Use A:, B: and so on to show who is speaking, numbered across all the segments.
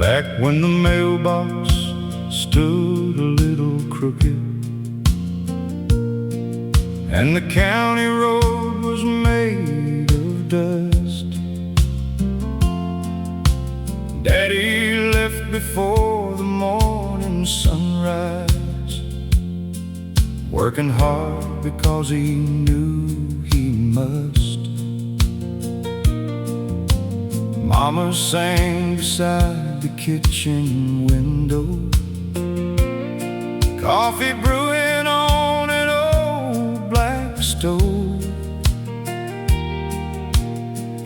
A: Back when the mailbox stood a little crooked and the county road was made of dust, Daddy left before the morning sunrise, working hard because he knew he must. Mama sang beside the kitchen window, coffee brewing on an old black stove.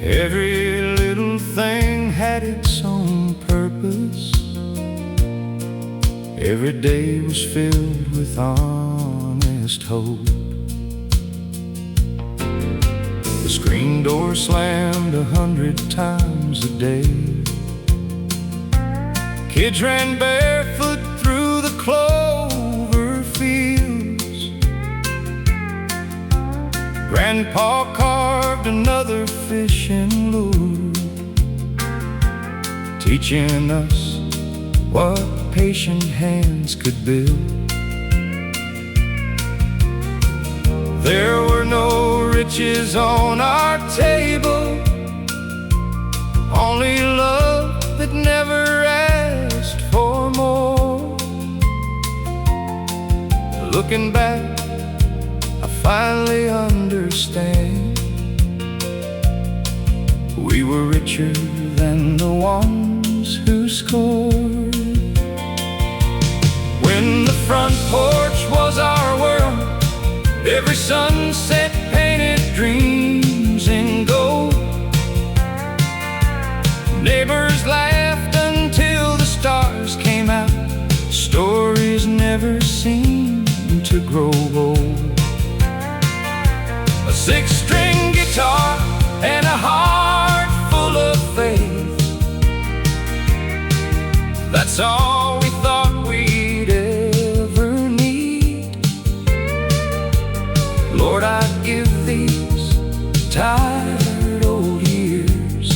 A: Every little thing had its own purpose. Every day was filled with honest hope. The screen door slammed 100 times a day. Kids ran barefoot through the clover fields. Grandpa carved another fishing lure, teaching us what patient hands could build. There were no riches on our table, only love that never asked for more. Looking back, I finally understand. We were richer than the ones who scored. When the front porch was our world, every sunset painted dreams in gold. Neighbors laughed until the stars came out. Stories never seemed to grow old. A six-string guitar and a heart full of faith, that's all we thought we'd ever need. Lord, I'd give these tired old years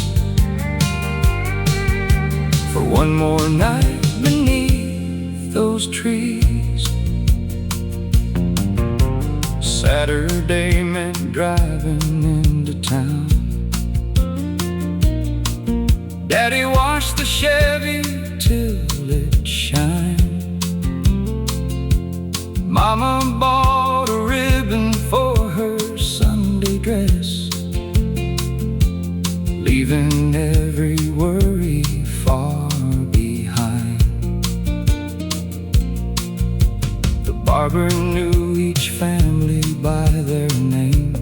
A: for one more night beneath those trees. Saturday meant driving into town. Daddy washed the Chevy till it shined. Mama bought a ribbon for her Sunday dress, leaving every worry far behind. The barber knew each family by their name.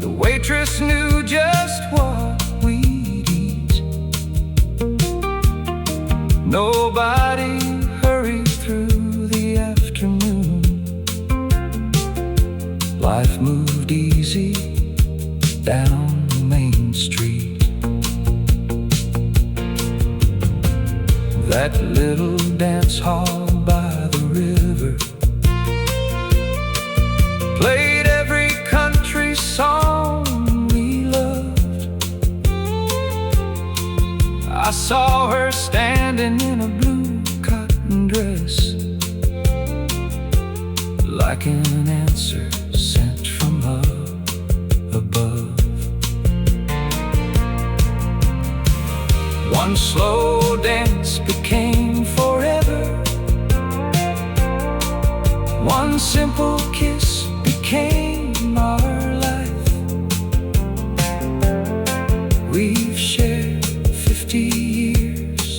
A: The waitress knew just what we'd eat. Nobody hurried through the afternoon. Life moved easy down Main Street. That little dance hall by the river played every country song we loved. I saw her standing in a blue cotton dress, like an answer sent from up above. One slow dance became forever. One simple kiss became our life. We've shared 50 years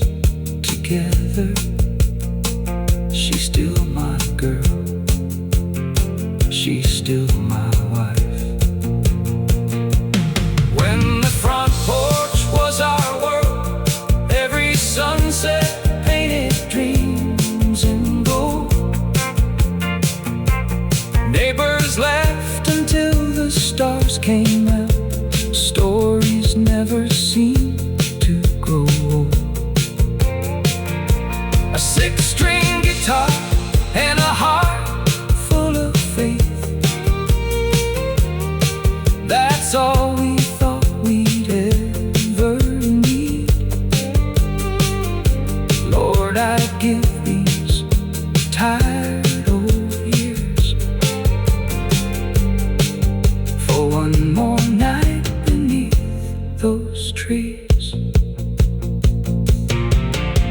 A: together. She's still my girl, she's still my wife. When the front porch was our world, every sunset painted dreams in gold. Neighbors laughed until the stars came out. Stories never seemed to grow old. A six-string guitar and a heart full of faith, that's all we thought we'd ever need. those trees.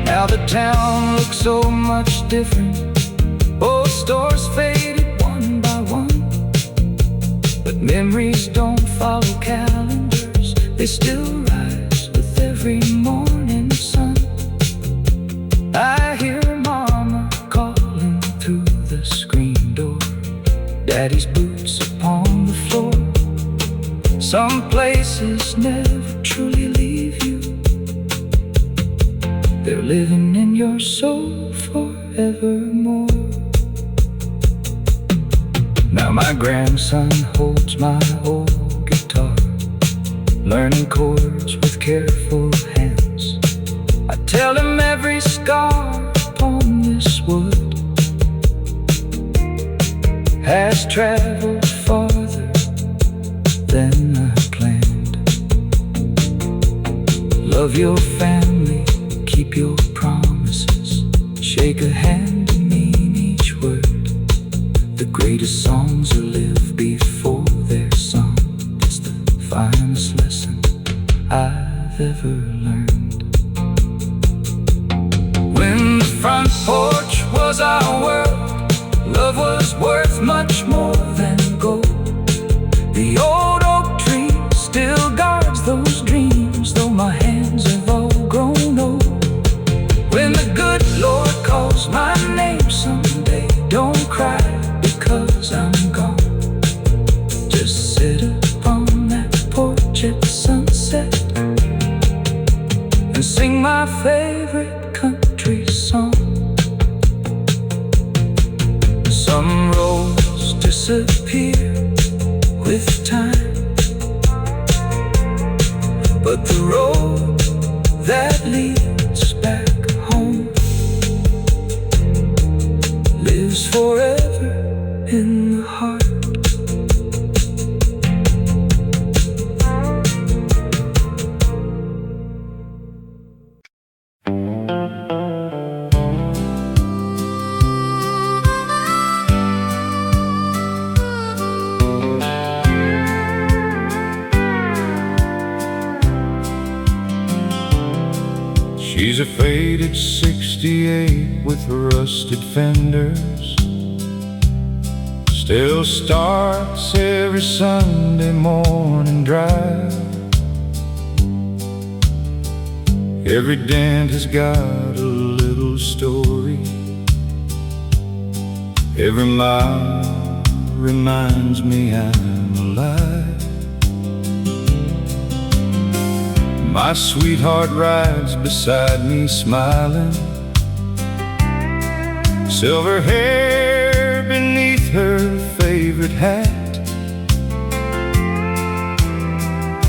A: Now the town looks so much different. Old stores faded one by one, but memories don't follow calendars. They still rise with every morning sun. I hear Mama calling through the screen door, Daddy's boots upon the floor. Some places never truly leave you. They're living in your soul forevermore. Now my grandson holds my old guitar, learning chords with careful hands. I tell him every scar upon this wood has traveled farther than I planned. Love your family, keep your promises, shake a hand and mean each word. The greatest songs are lived before they're sung. It's the finest lesson I've ever learned. When the front porch was our world, love was worth much more than gold. The old oak tree still guards those dreams, though my hands have all grown old. When the good Lord calls my name someday, don't cry because I'm gone. Just sit upon that porch at sunset and sing my favorite country song. Some roads disappear with time, but the road that leads back home lives forever in the heart. She's a faded 68 with rusted fenders, still starts every Sunday morning drive. Every dent has got a little story. Every mile reminds me I'm alive. My sweetheart rides beside me smiling, silver hair beneath her favorite hat.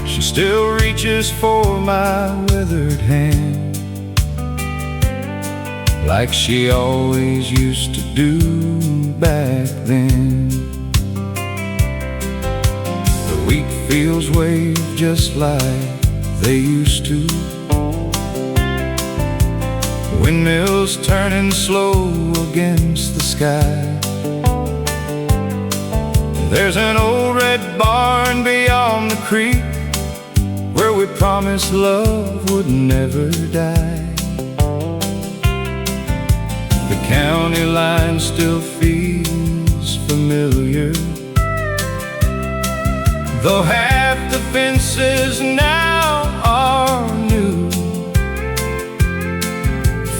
A: She still reaches for my withered hand, like she always used to do back then. The wheat fields wave just like they used to, windmills turning slow against the sky. There's an old red barn beyond the creek where we promised love would never die. The county line still feels familiar, though half the fences now are new.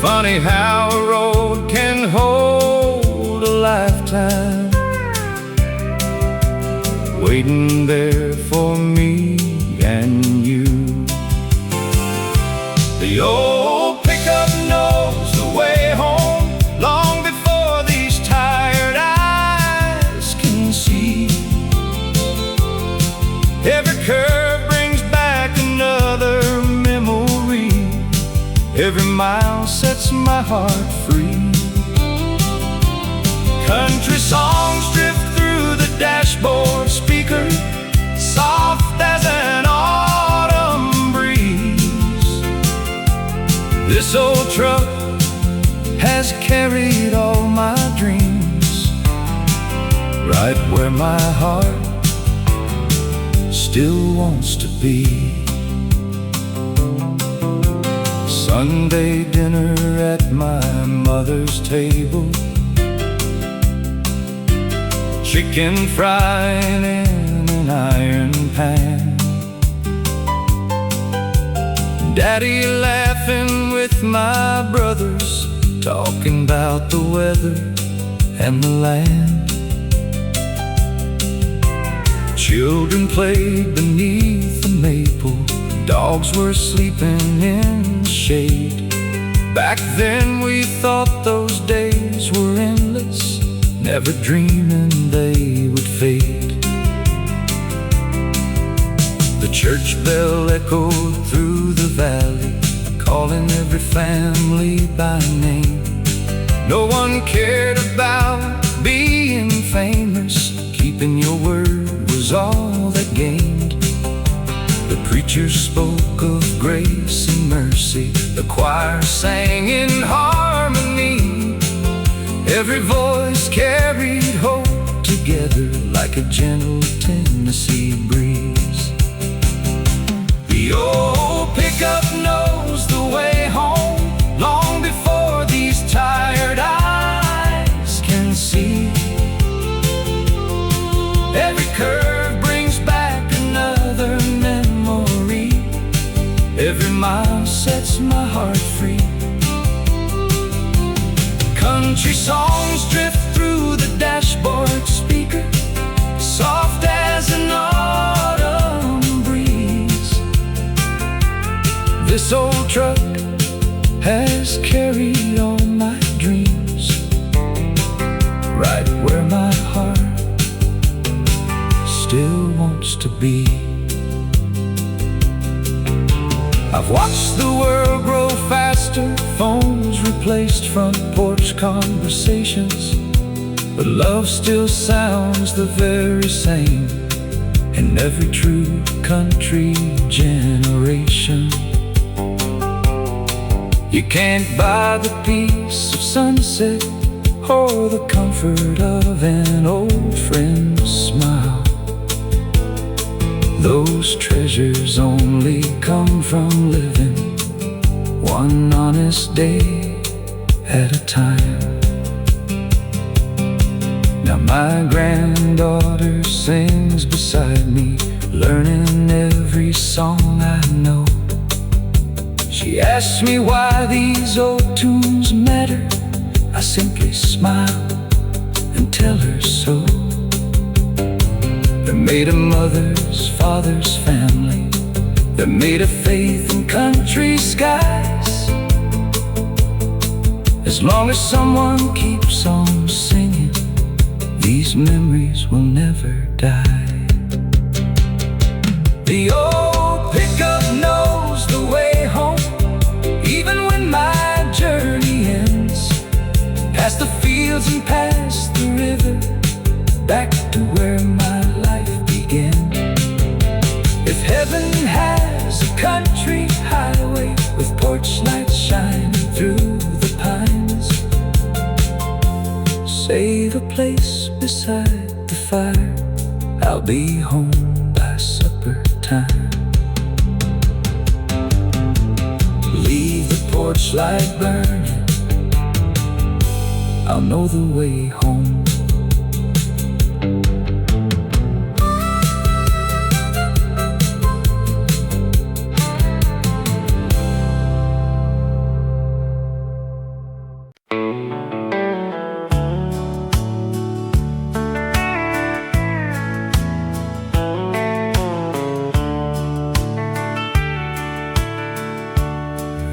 A: Funny how a road can hold a lifetime, waiting there for me and you. The old pickup knows the way home long before these tired eyes can see. Every curve brings back another memory. Every mile sets my heart free. Country songs drift through the dashboard speaker, soft as an autumn breeze. This old truck has carried all my dreams right where my heart still wants to be. Sunday dinner at my mother's table, chicken frying in an iron pan, Daddy laughing with my brothers, talking about the weather and the land. Children played beneath the maple, dogs were sleeping in the shade. Back then we thought those days were endless, never dreaming they would fade. The church bell echoed through the valley, calling every family by name. No one cared about being famous, keeping your word was all that gained. The preacher spoke of grace and mercy, the choir sang in harmony. Every voice carried hope together like a gentle Tennessee breeze. The old pickup knows the way home, long before these tired eyes can see. Every curve brings back another memory, every mile sets my heart free. Country songs drift through the dashboard speaker, soft as an autumn breeze. This old truck has carried all my dreams, right where my heart still wants to be. I've watched the world grow faster, phones replaced front porch conversations, but love still sounds the very same in every true country generation. You can't buy the peace of sunset or the comfort of an old friend's smile. Those treasures only come from living one honest day at a time. Now my granddaughter sings beside me, learning every song I know. She asks me why these old tunes matter. I simply smile and tell her so. They're made of mothers, fathers, family. They're made of faith in country skies. As long as someone keeps on singing, these memories will never die. The old pickup knows the way home, even when my journey ends. Past the fields and past the river, back to where my life began. If heaven has a country highway with porch lights shining through the pines, save a place beside the fire, I'll be home by supper time. Leave the porch light burning, I'll know the way home.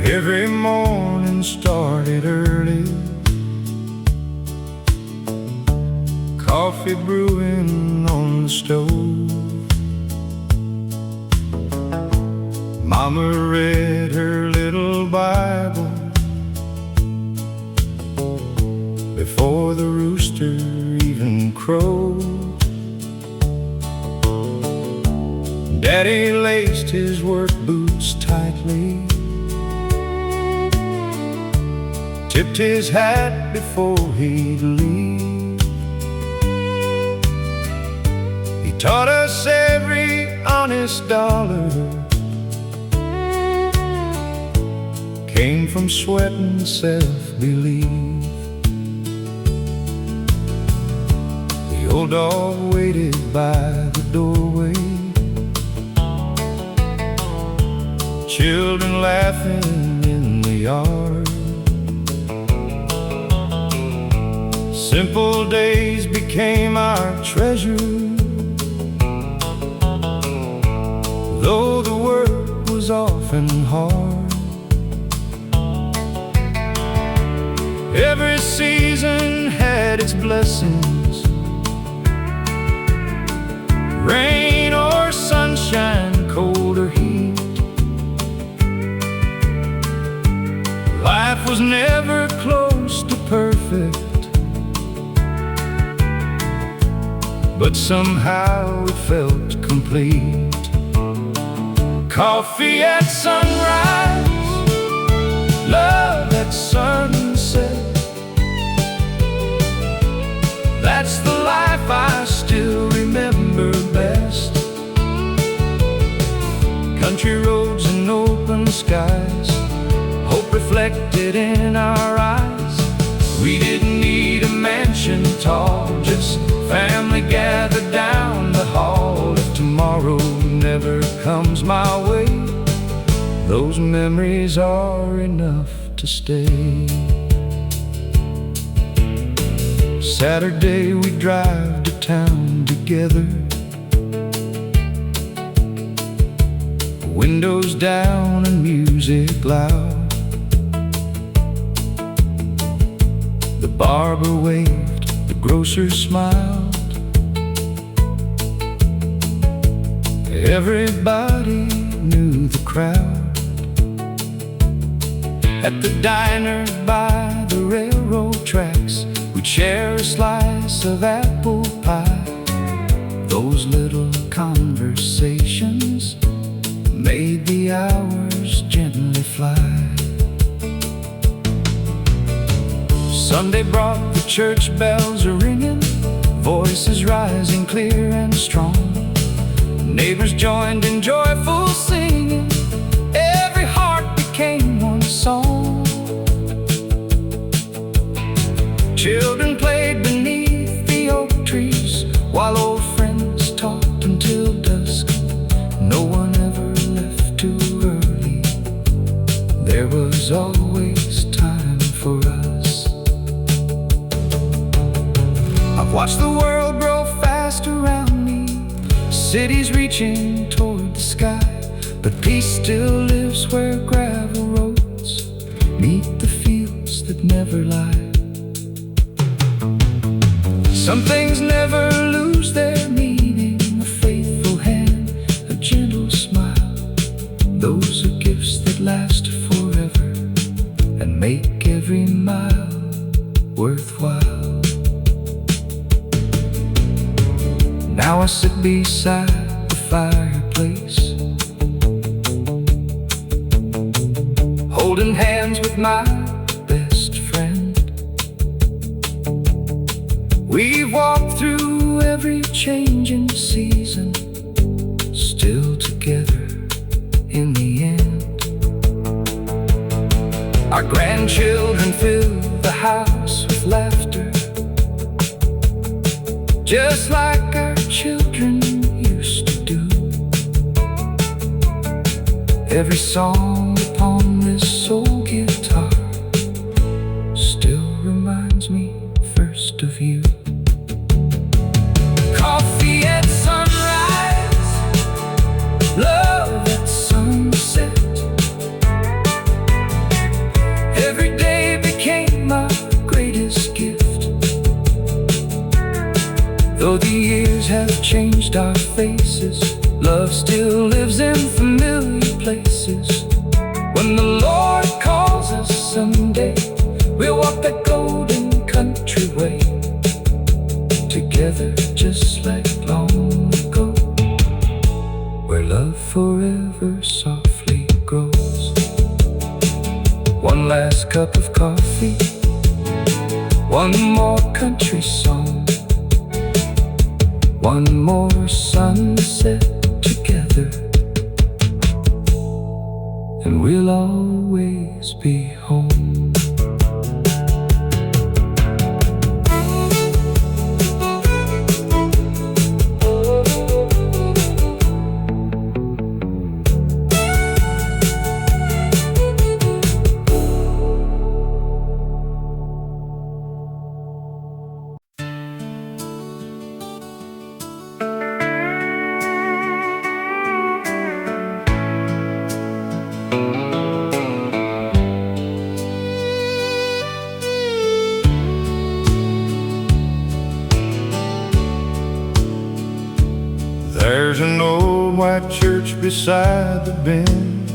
B: Every morning started early, coffee brewing on the stove. Mama read her little Bible before the rooster even crowed. Daddy laced his work boots tightly, tipped his hat before he'd leave. He taught us every honest dollar came from sweat and self-belief. The old dog waited by the doorway, children laughing in the yard. Simple days became our treasure, though the work was often hard. Every season had its blessings, rain or sunshine, cold or heat. Life was never close to perfect, but somehow it felt complete. Coffee at sunrise, love at sunset. That's the life I still remember best. Country roads and open skies, hope reflected in our eyes. We didn't need a mansion tall, just family gathered down the hall. If tomorrow never comes my way, those memories are enough to stay. Saturday we'd drive to town together, windows down and music loud. The barber waved, the grocer smiled. Everybody knew the crowd. At the diner by the railroad tracks, we'd share a slice of apple pie. Those little conversations made the hours gently fly. Sunday brought the church bells a-ringing, voices rising clear and strong. Neighbors joined in joyful singing, every heart became one song. Children played beneath the oak trees, while old friends talked until dusk. No one ever left too early, there was always time for us. I've watched the world grow fast around me, cities reaching toward the sky, but peace still lives where gravel roads meet the fields that never lie. Some things never lose their meaning, a faithful hand, a gentle smile. Those are gifts that last forever and make every mile worthwhile. Now I sit beside the fireplace, holding hands with my best friend. We've walked through every changing season, still together in the end. Our grandchildren fill the house with laughter, just like our children used to do. Every song upon this old guitar still reminds me first of you. Coffee at sunrise, love at sunset. Every day became my greatest gift. Though the years have changed our faces, love still lives in familiar places. When the Lord calls us someday, we'll walk that golden country way, together just like long ago, where love forever softly grows. One last cup of coffee, one more country song, one more sunset together, and we'll always be home.
C: There's an old white church beside the bend,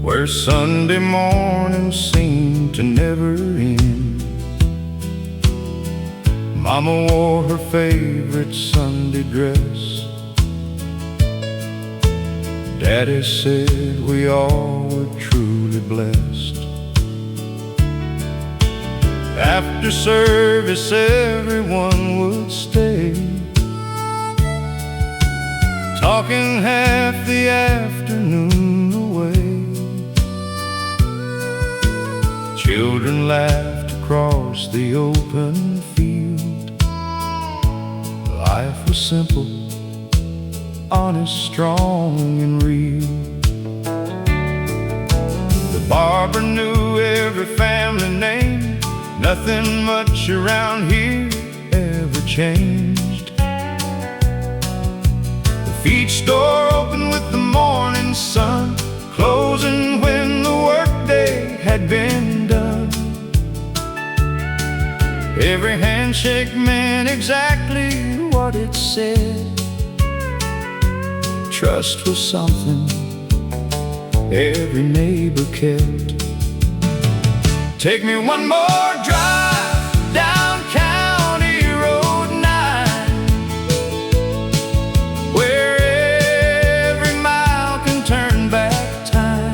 C: where Sunday mornings seem to never end. Mama wore her favorite Sunday dress. Daddy said we all were truly blessed. After service everyone would stay, talking half the afternoon away. Children laughed across the open field. Life was simple, honest, strong, and real. The barber knew every family name. Nothing much around here ever changed. The feed store opened with the morning sun, closing when the workday had been done. Every handshake meant exactly what it said. Trust was something every neighbor kept. Take me one more drive down County Road 9, where every mile can turn back time.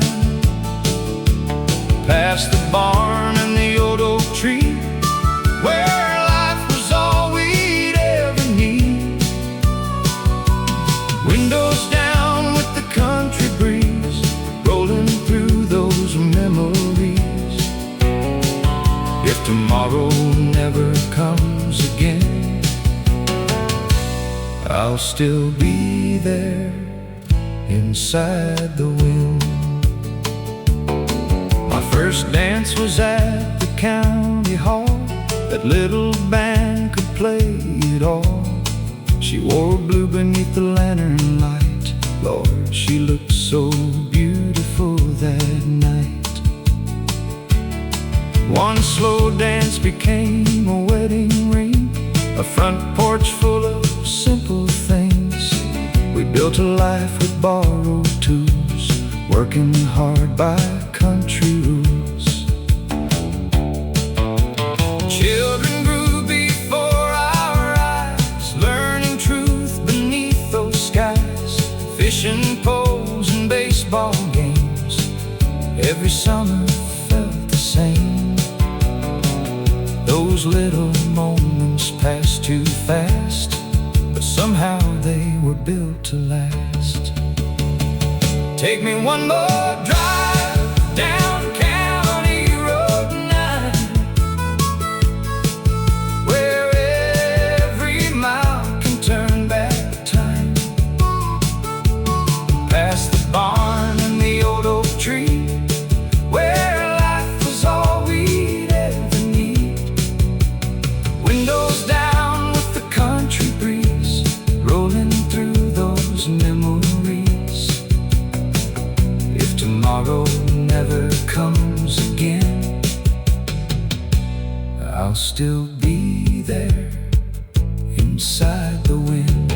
C: Past the barn and the old oak tree, where life was all we'd ever need. Windows down with the country breeze, rolling through those memories. If tomorrow never comes again, I'll still be there inside the wind. My first dance was at the county hall. That little band could play it all. She wore blue beneath the lantern light. Lord, she looked so beautiful that night. One slow dance became a wedding ring, a front porch full of simple things. We built a life with borrowed tools, working hard by country rules. Children grew before our eyes, learning truth beneath those skies. Fishing poles and baseball games, every summer felt the same. Those little moments passed too fast, but somehow they were built to last. Take me one more drive down County Road 9, where every mile can turn back time. Past the barn and the old oak tree, where life was all we'd ever need. Windows down with the country breeze, rolling through those memories. If tomorrow never comes again, I'll still be there inside the wind.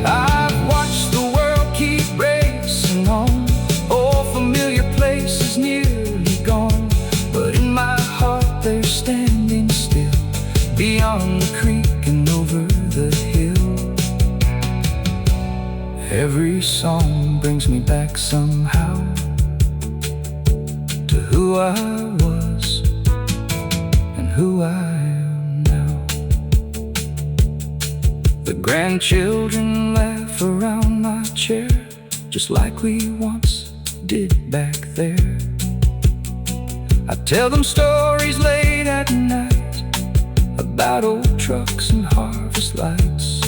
C: I've watched the world keep racing on. Old familiar places nearly gone, but in my heart they're standing still, beyond the creek and over the hill. Every song brings me back somehow to who I was and who I am now. The grandchildren laugh laugh around my chair, just like we once did back there. I tell them stories late at night about old trucks and harvest lights.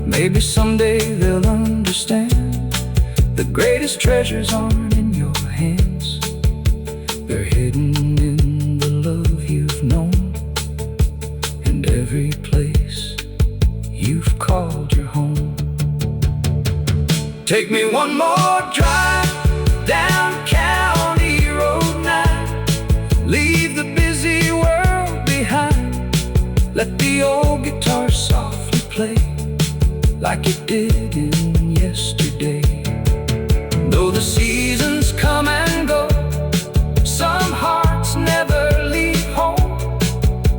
C: Maybe someday they'll understand the greatest treasures aren't in your hands. They're hidden in the love you've known, and every place you've called your home. Take me one more drive down County Road 9. Leave the busy world behind. Let the old guitar softly play like it did in yesterday. Though the seasons come and go, some hearts never leave home.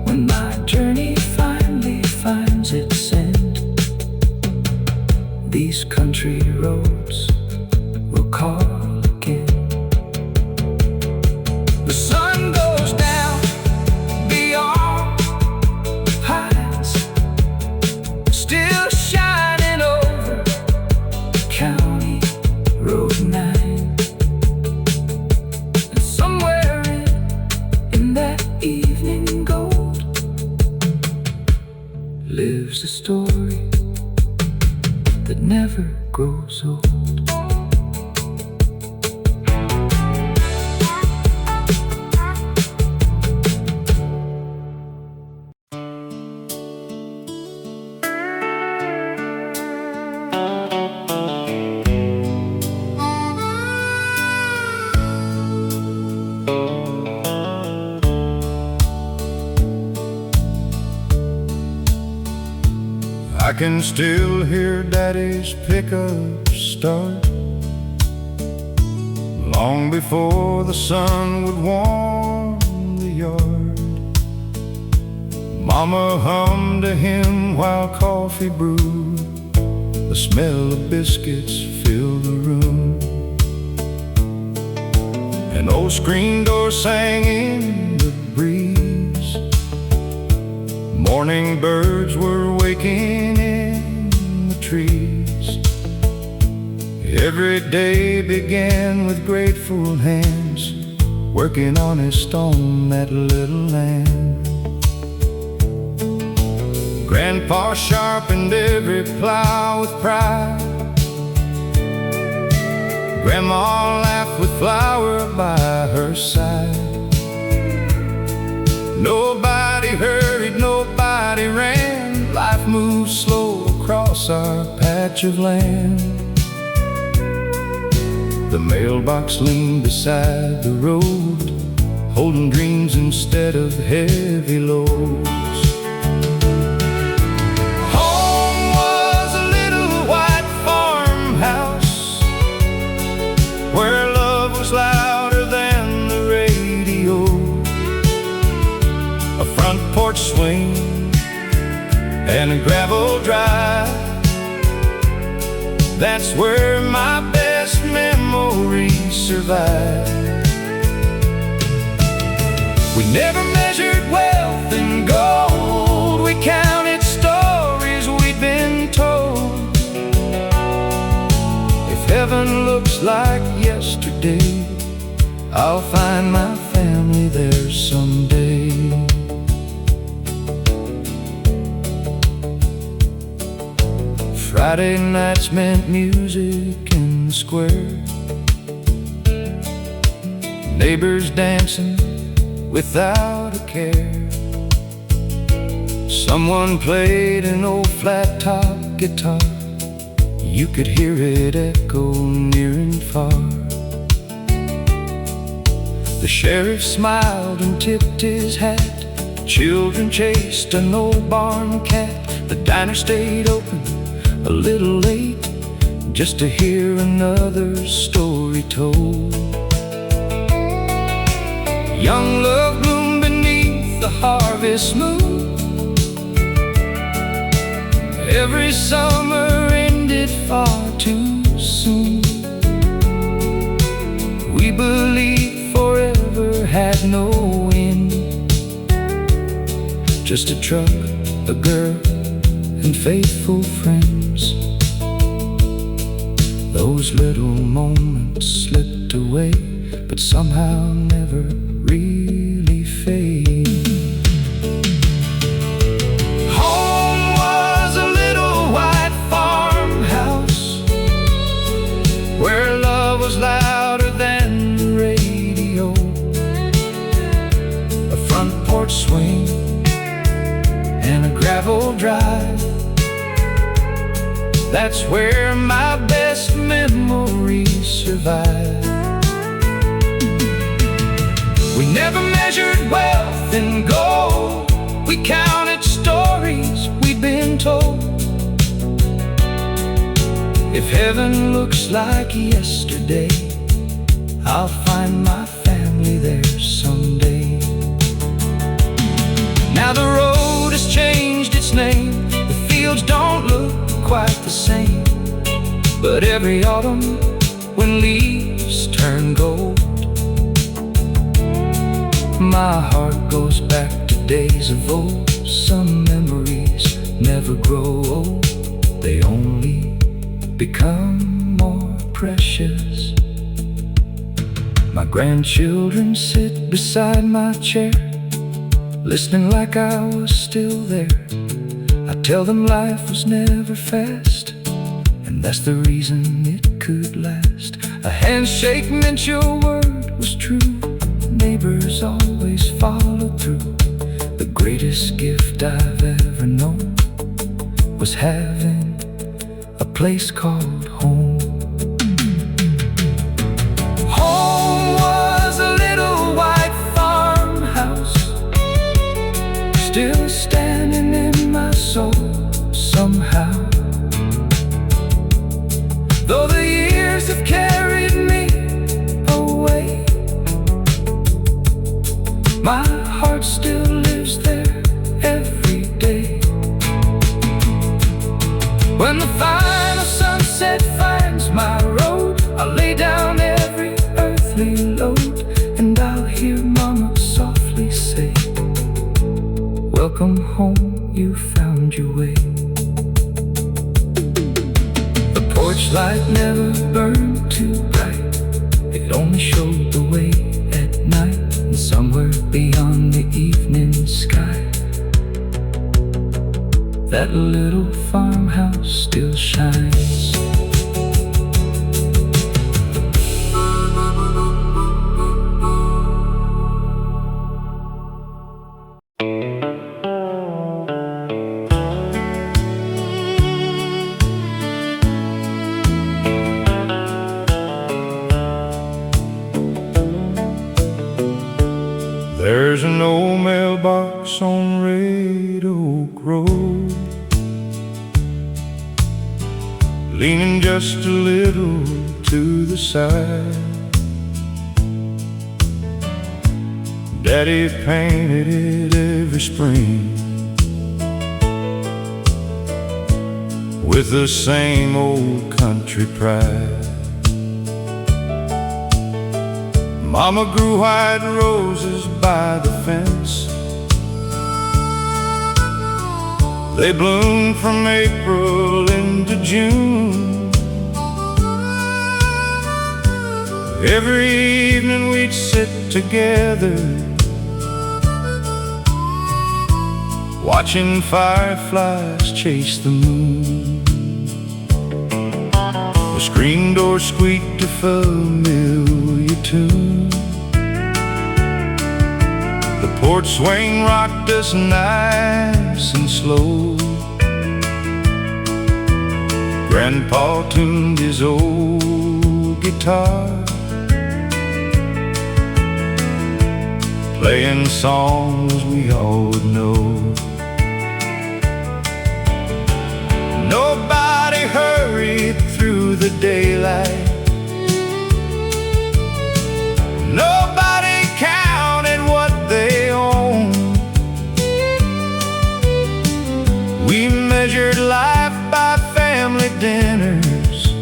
C: When my journey finally finds its end, these country roads will call again. The sun goes down beyond the pines, still shining over County Road 9. And somewhere in that evening gold lives a story that never grows old.
B: I can still hear Daddy's pickup start long before the sun would warm the yard. Mama hummed to him while coffee brewed. The smell of biscuits filled the room. An old screen door sang in the breeze. Morning birds were waking in the trees. Every day began with grateful hands, working honest on that little land. Grandpa sharpened every plow with pride. Grandma laughed with flour by her side. Nobody hurried, nobody ran. Life moved slow across our patch of land. The mailbox leaned beside the road, holding dreams instead of heavy loads. Home was a little white farmhouse where love was louder than the radio. A front porch swing and a gravel drive, that's where my best memories survive. We never measured wealth in gold, we counted stories we'd been told. If heaven looks like yesterday, I'll find my family there someday. Friday nights meant music in the square, neighbors dancing without a care. Someone played an old flat-top guitar, you could hear it echo near and far. The sheriff smiled and tipped his hat, the children chased an old barn cat. The diner stayed open a little late just to hear another story told. Young love bloomed beneath the harvest moon. Every summer ended far too soon. We believed forever had no end, just a truck, a girl, and faithful friends.
C: Those little moments slipped away, but somehow never really fade.
B: Home was a little white farmhouse where love was louder than the radio.
C: A front porch swing and a gravel drive, that's where my best memories survive.
B: We never measured wealth in gold, we counted stories we'd been told.
C: If heaven looks like yesterday, I'll find my family there someday.
B: Now the road has changed its name, the fields don't look quite the same,
C: but every autumn when leaves turn gold, my heart goes back to days of old. Some memories never grow old, they only become more precious. My grandchildren sit beside my chair, listening like I was still there. I tell them life was never fast, and that's the reason it could last. A handshake meant your word was true, neighbors always followed through. The greatest gift I've ever known was having a place called home.
B: Home was a little white farmhouse,
C: still standing in my soul somehow.
B: though the years have carried me away,
C: my heart still lives there every day.
B: when the final sunset finds my road,
C: I'll lay down every earthly load, and I'll hear Mama softly say, welcome home, you found your way. The porch light never burned too bright, it only showed the way at night. And somewhere beyond the evening sky, that little farmhouse still shines.
A: There's an old mailbox on Red Oak Road, leaning just a little to the side. Daddy painted it every spring with the same old country pride. Mama grew white roses by the fence, they bloomed from April into June. Every evening we'd sit together, watching fireflies chase the moon. The screen door squeaked a familiar tune, the porch swing rocked us nice and slow. Grandpa tuned his old guitar, playing songs we all would know. Nobody hurried through the daylight, nobody counted what they owned. We measured life by family dinners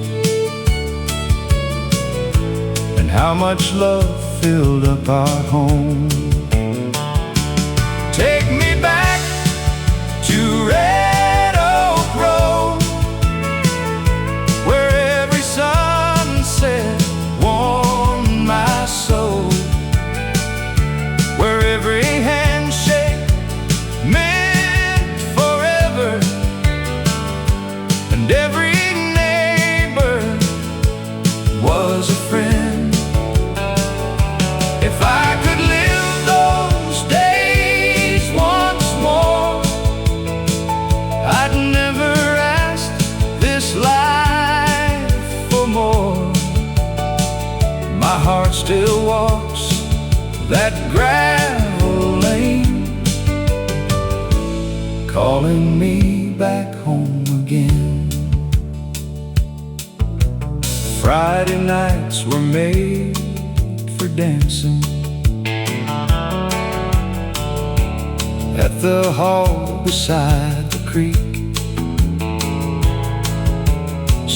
A: and how much love filled up our home. Take me back to Red Oak Road, where every sun
B: more. My heart still walks that gravel lane, calling me back home again. Friday nights were made for dancing at the hall beside the creek.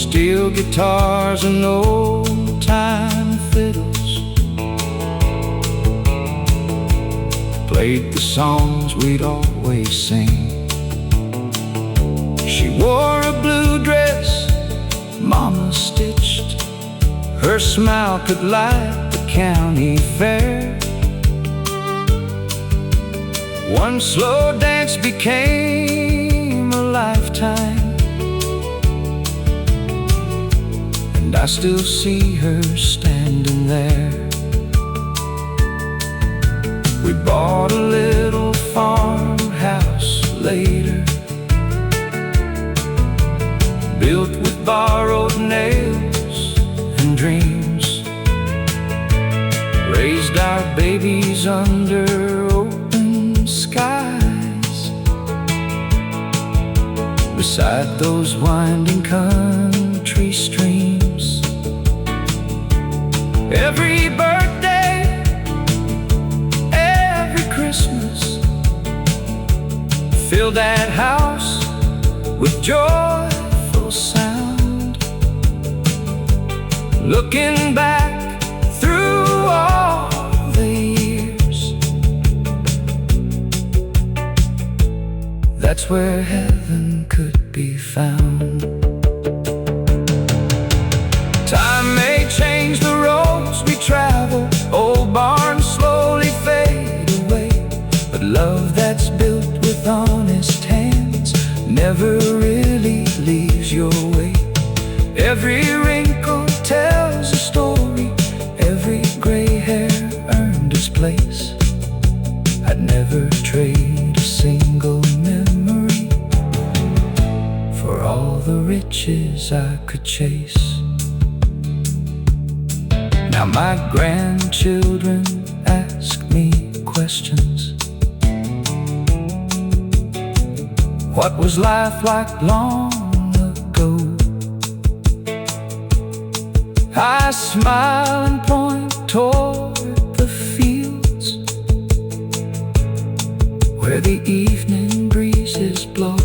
B: Steel guitars and old-time fiddles played the songs we'd always sing. She wore a blue dress Mama stitched. Her smile could light the county fair. One slow dance became a lifetime, and I still see her standing there. We bought a little farmhouse later, built with borrowed nails and dreams, raised our babies under open skies, beside those winding country streams. Every birthday, every Christmas, filled that house with joyful sound. Looking back through all the years, that's where heaven could be found. Time may change the roads we travel, old barns slowly fade away, but love that's built with honest hands never really leaves your way. Every wrinkle tells a story, every gray hair earned its place. I'd never trade a single memory for all the riches I could chase. Now my grandchildren ask me questions. What was life like long ago? I smile and point toward the fields where the evening breezes blow.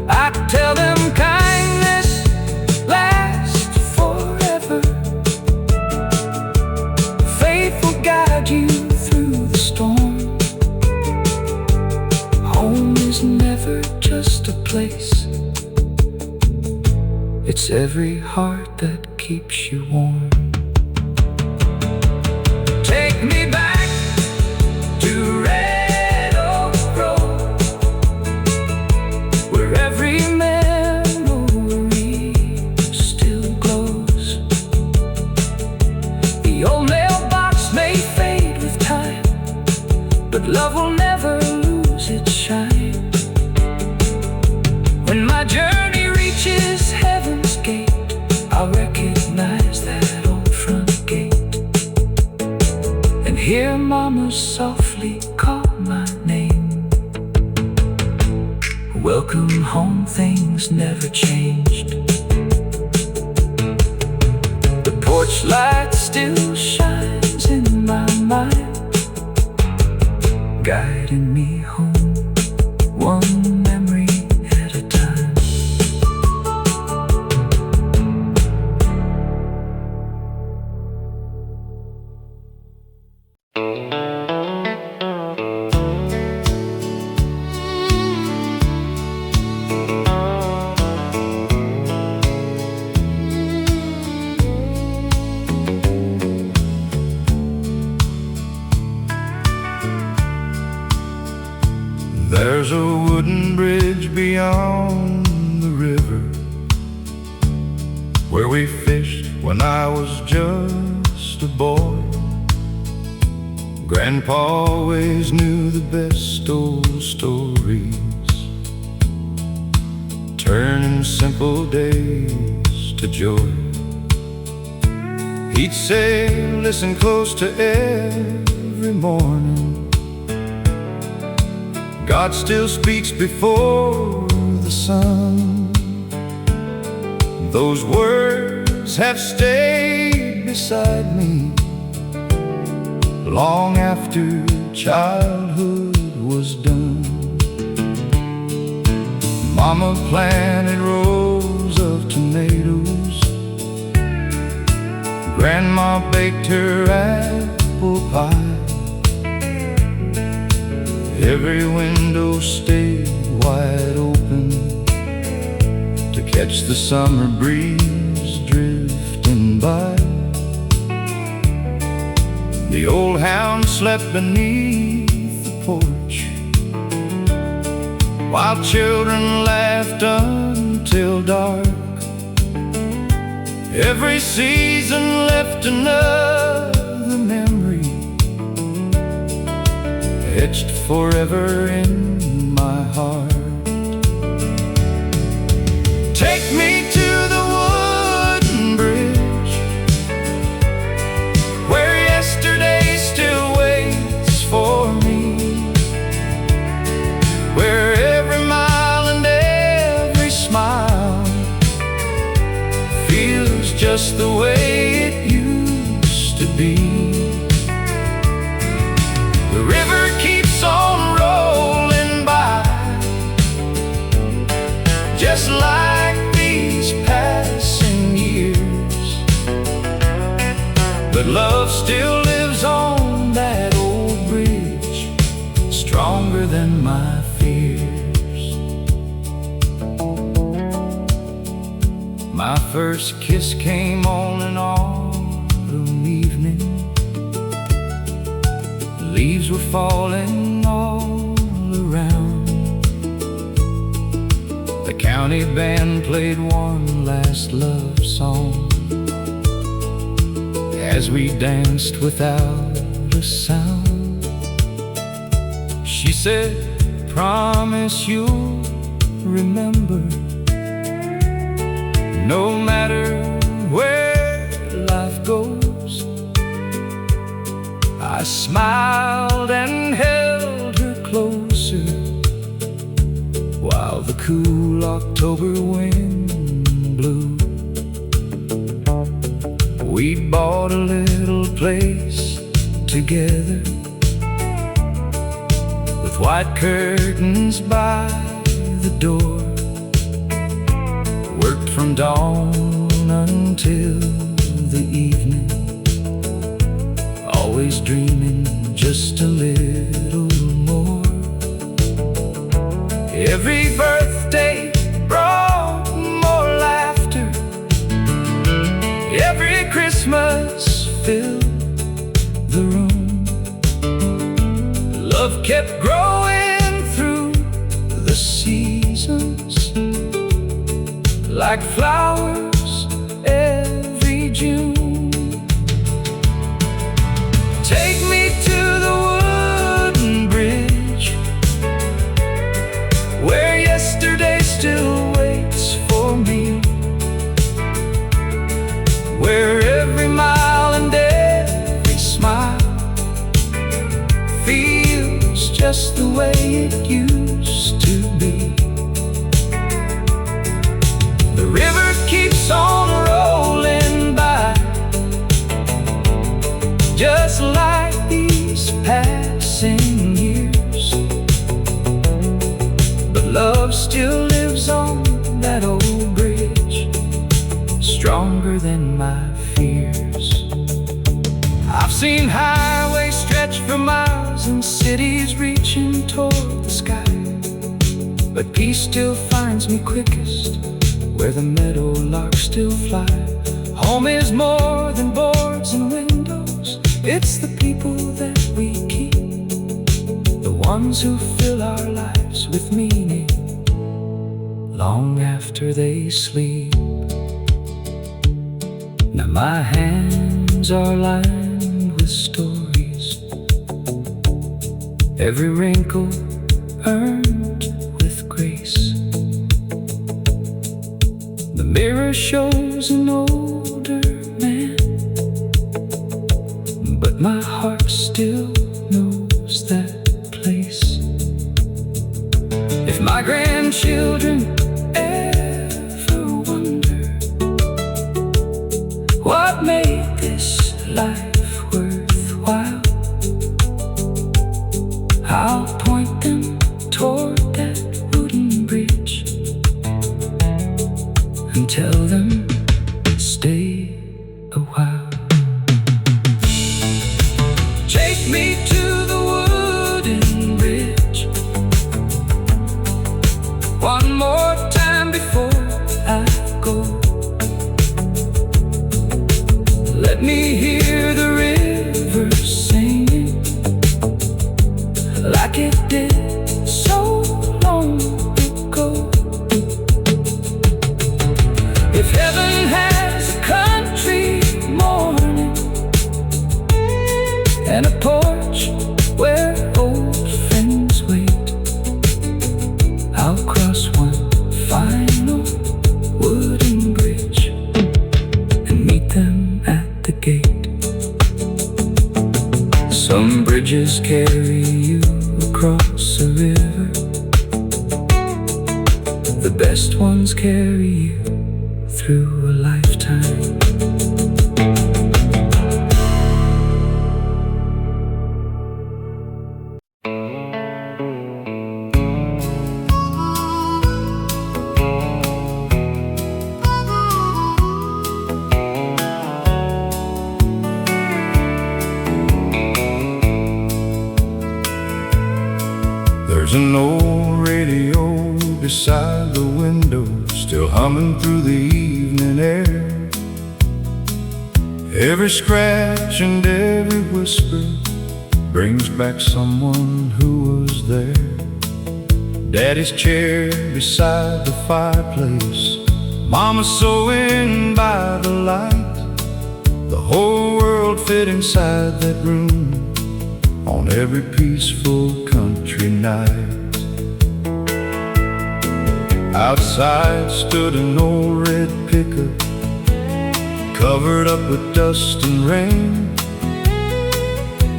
B: I tell them kindness lasts forever. Faith will guide you through the storm. Home is never just a place, it's every heart that keeps you warm. Take me back to Red Oak Road, where every memory still glows. The old mailbox may fade with time, but love will never lose its shine. When my journey reaches heaven's gate, I'll recognize that old front gate and hear Mama softly call my name. Welcome home, things never changed. The porch light still shines in my mind, guiding me home, one memory at a time.
C: There's a wooden bridge beyond the river where we fished when I was just a boy. Grandpa always knew the best old stories, turning simple days to joy. He'd say, listen close to every morning. God still speaks before the sun. Those words have stayed beside me long after childhood was done. Mama planted rows of tomatoes, Grandma baked her apple pie. Every window stayed wide open to catch the summer breeze drifting by. The old hound slept beneath the porch, while children laughed until dark. Every season left another memory, etched forever in my heart. Take me to the wooden bridge, where yesterday still waits for me, where every mile and every smile feels just the way it used to be. The river keeps on rolling by, just like these passing years. But love still lives on that old bridge, stronger than my fears. My first kiss came on an autumn evening. The leaves were falling all around. The county band played one last love song as we danced without a sound. She said, promise you'll remember, no matter where life goes. I smiled and held her closer, while the cool October wind blew. We bought a little place together, with white curtains by the door. Worked from dawn until the evening, always dreaming just a little more. Every birthday brought more laughter, every Christmas filled the room. Love kept growing through the seasons, like flowers every June. Take me to the wooden bridge, where yesterday still waits for me, where every mile and every smile feels just the way it used to be. The river keeps on rolling by, just like these passing years. But love still lives on that old bridge, stronger than my fears. I've seen highways stretch for miles and cities reaching toward the sky, but peace still finds me quickest where the meadow larks still fly. Home is more than boards and windows, it's the people that we keep, the ones who fill our lives with meaning long after they sleep. Now my hands are lined with stories, every wrinkle earned with grace. The
A: mirror shows an older man, but my heart still knows that place. If my grandchildren ever wonder what made this life worthwhile, I'll point them toward that wooden bridge and tell them, stay a while. Take me to the wooden bridge one more time before I go. Let me hear the river singing like it did so long ago. If heaven has a country morning and a porch where old friends wait, I'll cross one final wooden bridge and meet them at the gate. Some bridges carry you across a river, the best ones carry you through a lifetime.
C: There's an old radio beside the window, still humming through the evening air. Every scratch and every whisper brings back someone who was there. Daddy's chair beside the fireplace, Mama sewing by the light. The whole world fit inside that room on every peaceful country night. Outside stood an old red pickup, covered up with dust and rain.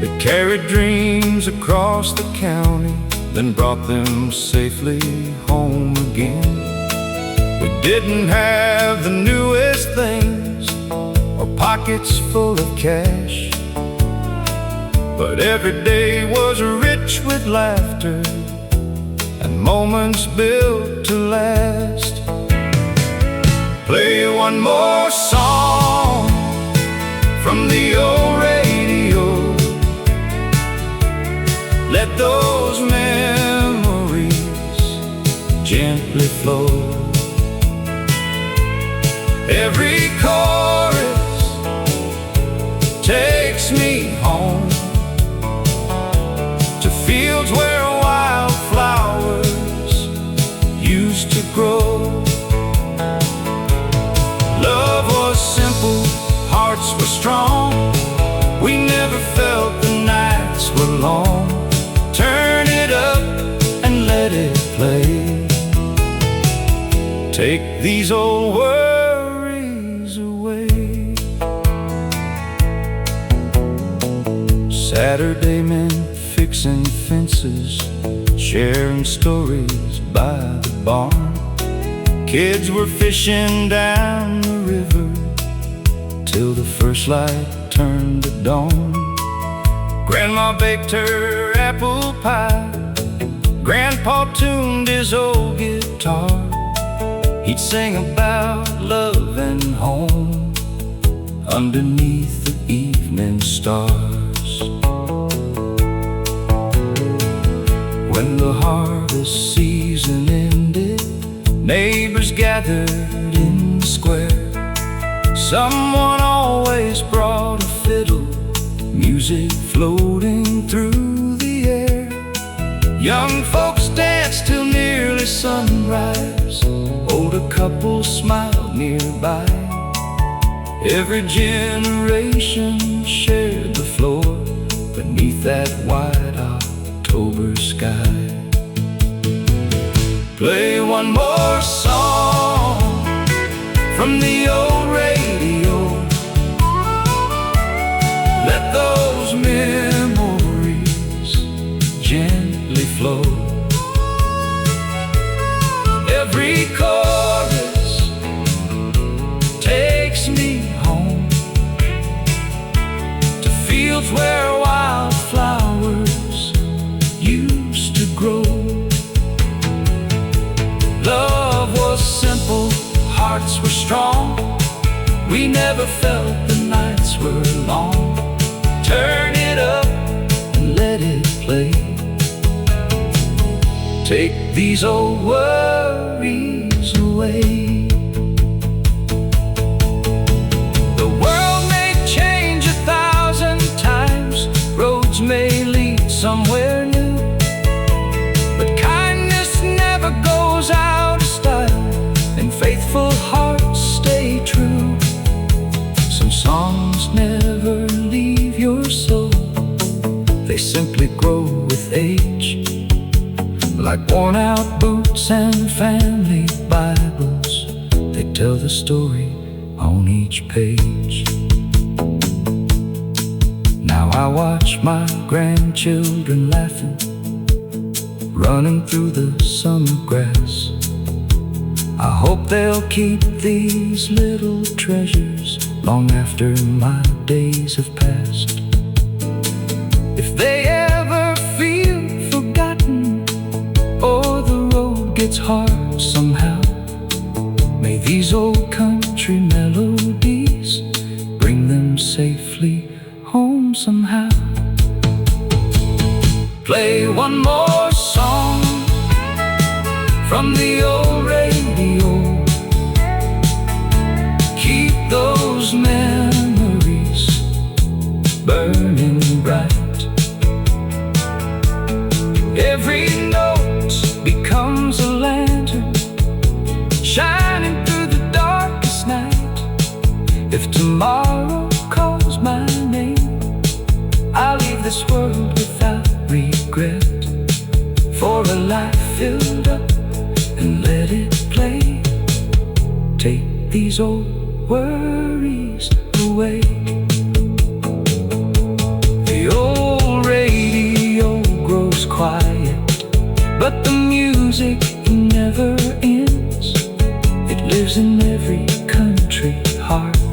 C: It carried dreams across the county, then brought them safely home again. We didn't have the newest things or pockets full of cash, but every day was rich with laughter and moments built to last. Play one more song from the old radio, let those memories gently flow. Every chorus takes me home to fields where wildflowers used to grow. Love was simple, hearts were strong. We never felt the nights were long. Turn it up and let it play. Take these old worries away. Saturday men fixing fences, sharing stories by the barn. Kids were fishing down the river till the first light turned to dawn. Grandma baked her apple pie, Grandpa tuned his old guitar. He'd sing about love and home underneath the evening stars. When the harvest season ended, neighbors gathered in the square. Someone always brought a fiddle, music floating through the air. Young folks danced till nearly sunrise, older couples smiled nearby. Every generation shared the floor beneath that white October sky. Play one more song
B: from the old radio. Let those memories gently flow. Every chorus takes me home to fields where wildflowers used to grow. Love was simple, hearts were strong. We never felt the nights were long. Turn it up and let it play. Take these old worries away. The world may change 1,000 times, roads may lead somewhere new, but kindness never goes out of style, and faithful hearts stay true. Some songs never leave your soul, they simply grow with age, like worn-out boots and family Bibles. They tell the story on each page. Now I watch my grandchildren laughing, running through the summer grass. I hope they'll keep these little treasures long after my days have passed. If they ever feel forgotten, or the road gets hard somehow, may these old country melodies bring them safely home somehow. Play one more song from the old radio. Keep those memories burning bright. Every note becomes a lantern, shining through the darkest night. If tomorrow calls my name, I'll leave this world without regret, for a life filled up and let it play. Take these old worries away. The old radio grows quiet, but the music never ends. It lives in every country heart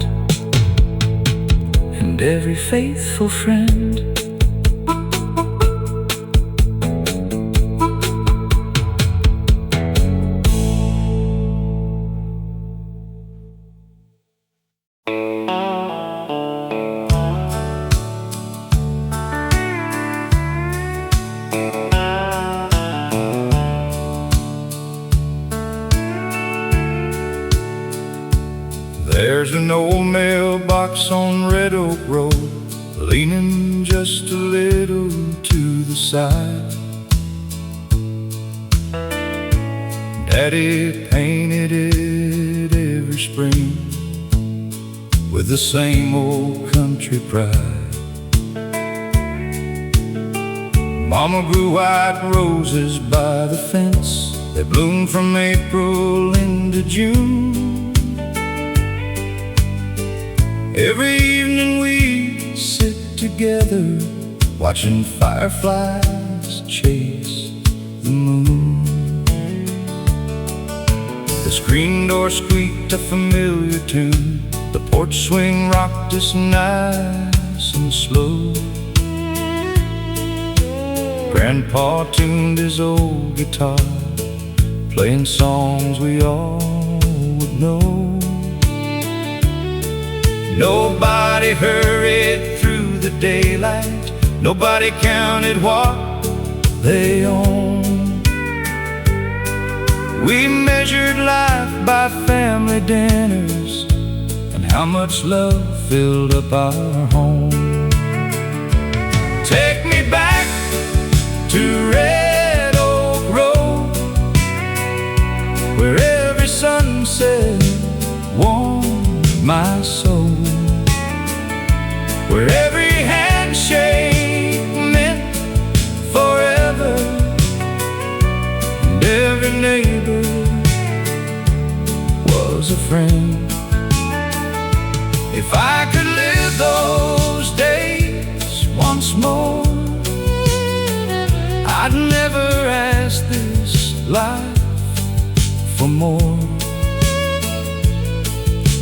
B: and every faithful friend.
C: There's an old mailbox on Red Oak Road, leaning just a little to the side. Daddy painted it every spring with the same old country pride. Mama grew white roses by the fence. They bloomed from April into June. Every evening we'd sit together, watching fireflies chase the moon. The screen door squeaked a familiar tune. The porch swing rocked us nice and slow. Grandpa tuned his old guitar, playing songs we all would know. Nobody hurried through the daylight, nobody counted what they owned. We measured life by family dinners and how much love filled up our home. Take me back to Red Oak Road, where every sunset warmed my soul, where every handshake meant forever, and every neighbor was a friend.
B: If I could live those days once more, I'd never ask this life for more.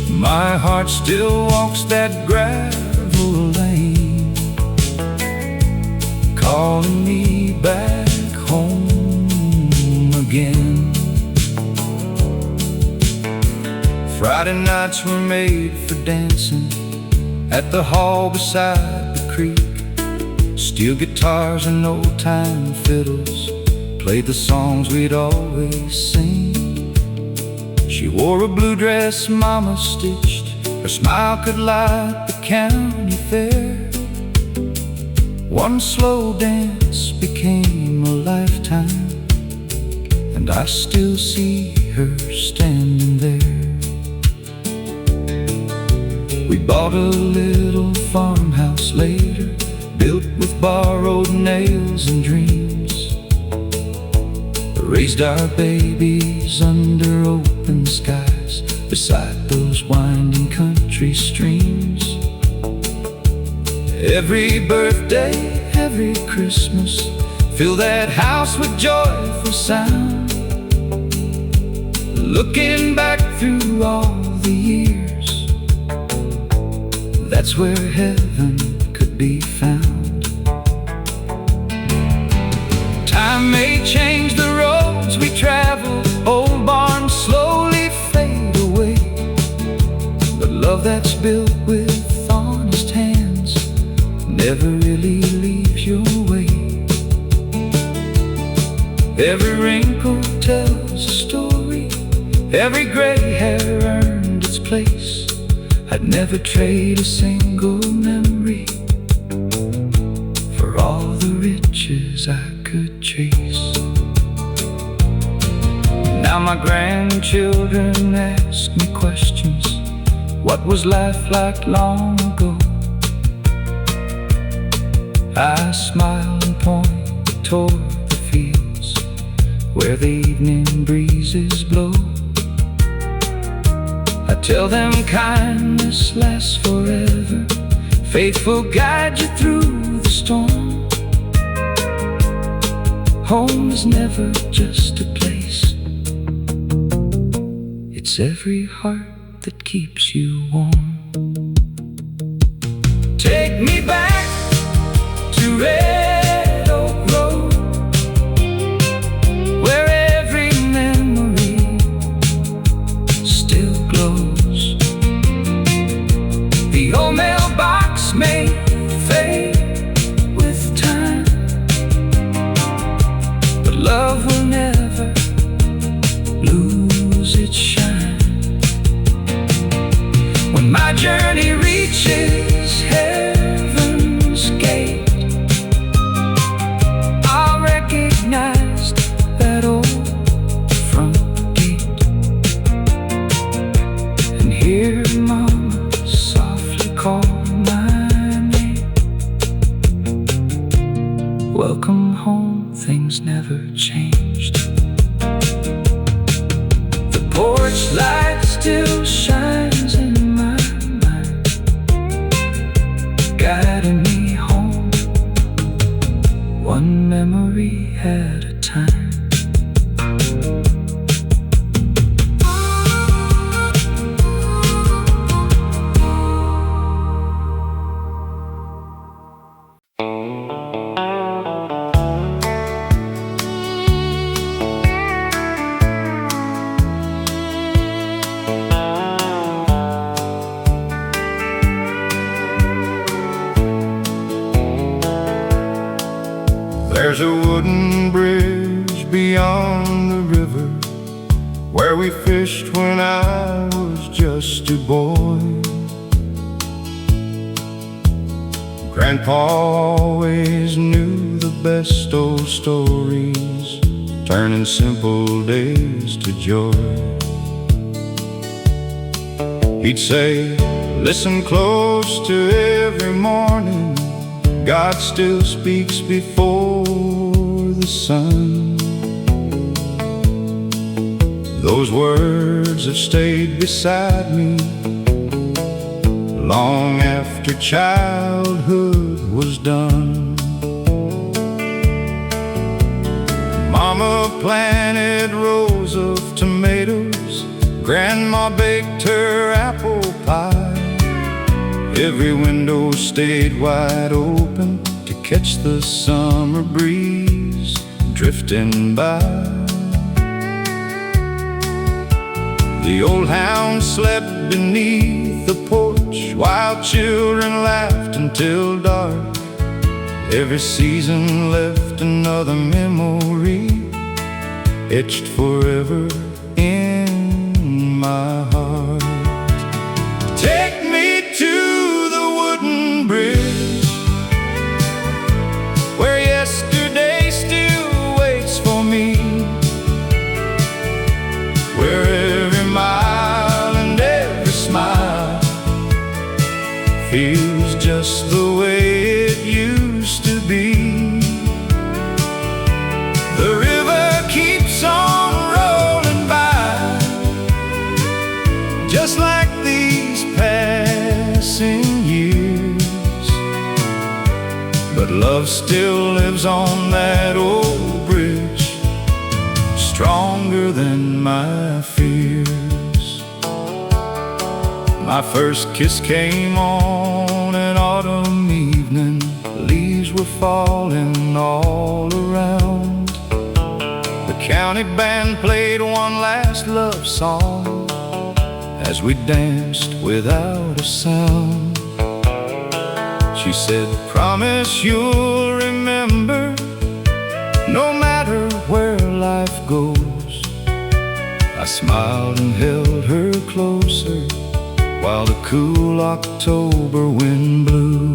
B: My heart still walks that gravel lane, calling me back home again. Friday nights were made for dancing at the hall beside the creek. Steel guitars and old-time fiddles played the songs we'd always sing. She wore a blue dress mama stitched, her smile could light the county fair. One slow dance became a lifetime, and I still see her standing there. We bought a little farmhouse later, built with borrowed nails and dreams. Raised our babies under open skies, beside those winding country streams. Every birthday, every Christmas, fill that house with joyful sound. Looking back through all the years, that's where heaven could be found. Time may change the roads we travel, old barns slowly fade away, but love that's built with honest hands never really leaves your way. Every wrinkle tells a story, every gray hair earned its place. I'd never trade a single memory for all the riches I could chase. Now my grandchildren ask me questions. What was life like long ago? I smile and point toward the fields where the evening breezes blow. I tell them kindness lasts forever, faith will guide you through the storm. Home is never just a place, it's every heart that keeps you warm. Take me back to Red Oak Road, where every memory still glows. The old mailbox may fade with time, but love will never lose its shine. When my journey reaches heaven's gate, I'll recognize that old front gate and hear Mama softly call my name. Welcome home, things never changed. The porch light still shines in my mind, guiding me home, one memory at a time.
C: There's a wooden bridge beyond the river where we fished when I was just a boy. Grandpa always knew the best old stories, turning simple days to joy. He'd say, listen close to every morning, God still speaks before the sun. Those words have stayed beside me long after childhood was done. Mama planted rows of tomatoes, Grandma baked her apple pie. Every window stayed wide open to catch the summer breeze drifting by. The old hound slept beneath the porch while children laughed until dark. Every season left another memory etched forever in my heart. Take me to the wooden bridge where yesterday still waits for me, where every mile and every smile feels just the way it used to be. The river keeps on rolling by, just like these passing years, but love still lives on that old bridge, stronger than my fears. My first kiss came on an autumn evening. Leaves were falling all around. The county band played one last love song as we danced without a sound. She said, promise you'll remember, no matter where life goes. I smiled and held her closer while the cool October wind blew.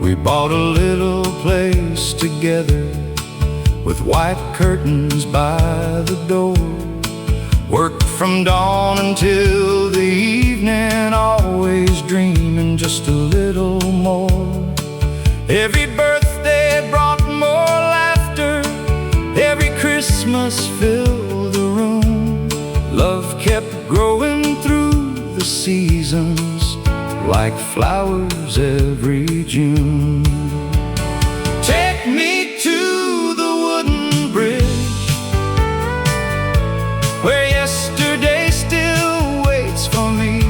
C: We bought a little place together with white curtains by the door. Worked from dawn until the evening, always dreaming just a little more. Every birthday brought more laughter, every Christmas filled the room. Love kept growing through the seasons like flowers every June. Take me to the wooden bridge where yesterday still waits for me,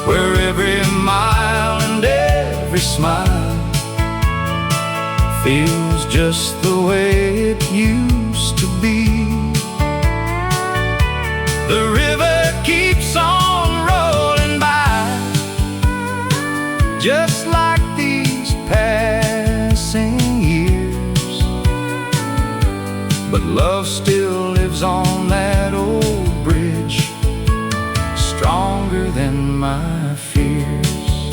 C: where every mile and every smile feels just the way it used to be. The river keeps on rolling by, just like these passing years, but love still lives on that old bridge, stronger than my fears.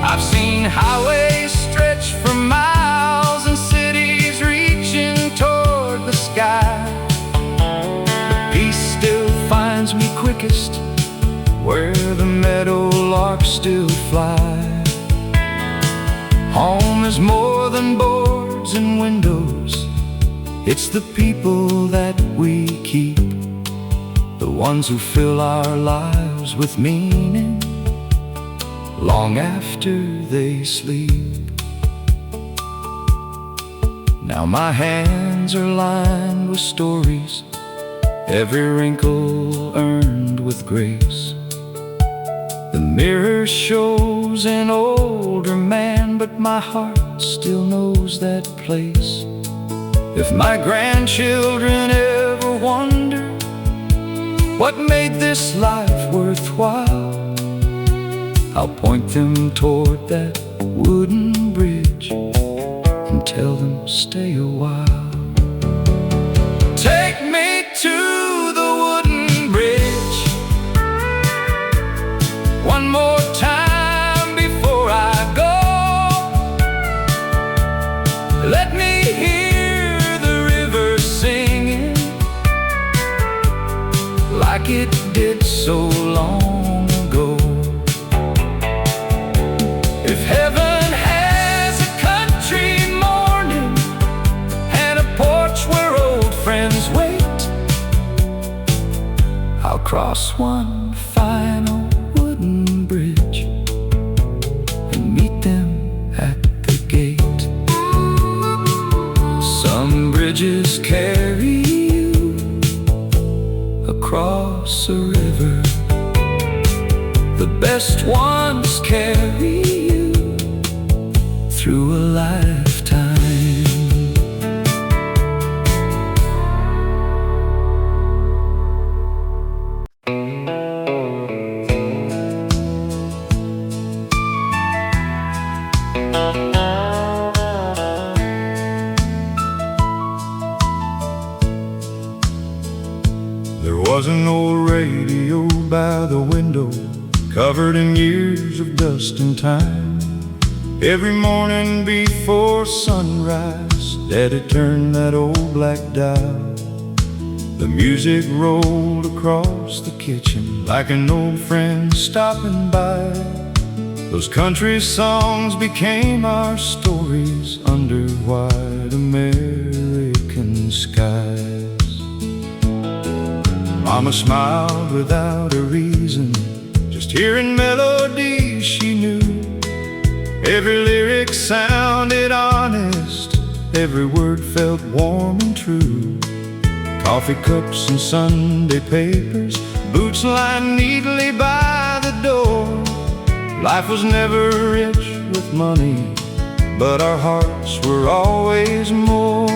C: I've seen highways stretch for miles and cities reaching toward the sky. Finds me quickest where the meadowlarks still fly. Home is more than boards and windows, it's the people that we keep, the ones who fill our lives with meaning long after they sleep. Now my hands are lined with stories, every wrinkle earned with grace. The mirror shows an older man, but my heart still knows that place. If my grandchildren ever wonder what made this life worthwhile, I'll point them toward that wooden bridge and tell them stay a while. Take me to the wooden bridge one more time before I go. Let me hear the river singing like it did so long ago. If heaven has a country morning and a porch where old friends wait,
A: cross one final wooden bridge and meet them at the gate. Some bridges carry you across a river. The best ones carry you through a lifetime.
C: There was an old radio by the window, covered in years of dust and time. Every morning before sunrise, Daddy turned that old black dial. The music rolled across the kitchen like an old friend stopping by. Those country songs became our stories under white American skies. Mama smiled without a reason, just hearing melodies she knew. Every lyric sounded honest, every word felt warm and true. Coffee cups and Sunday papers, boots lined neatly by the door. Life was never rich with money, but our hearts were always more.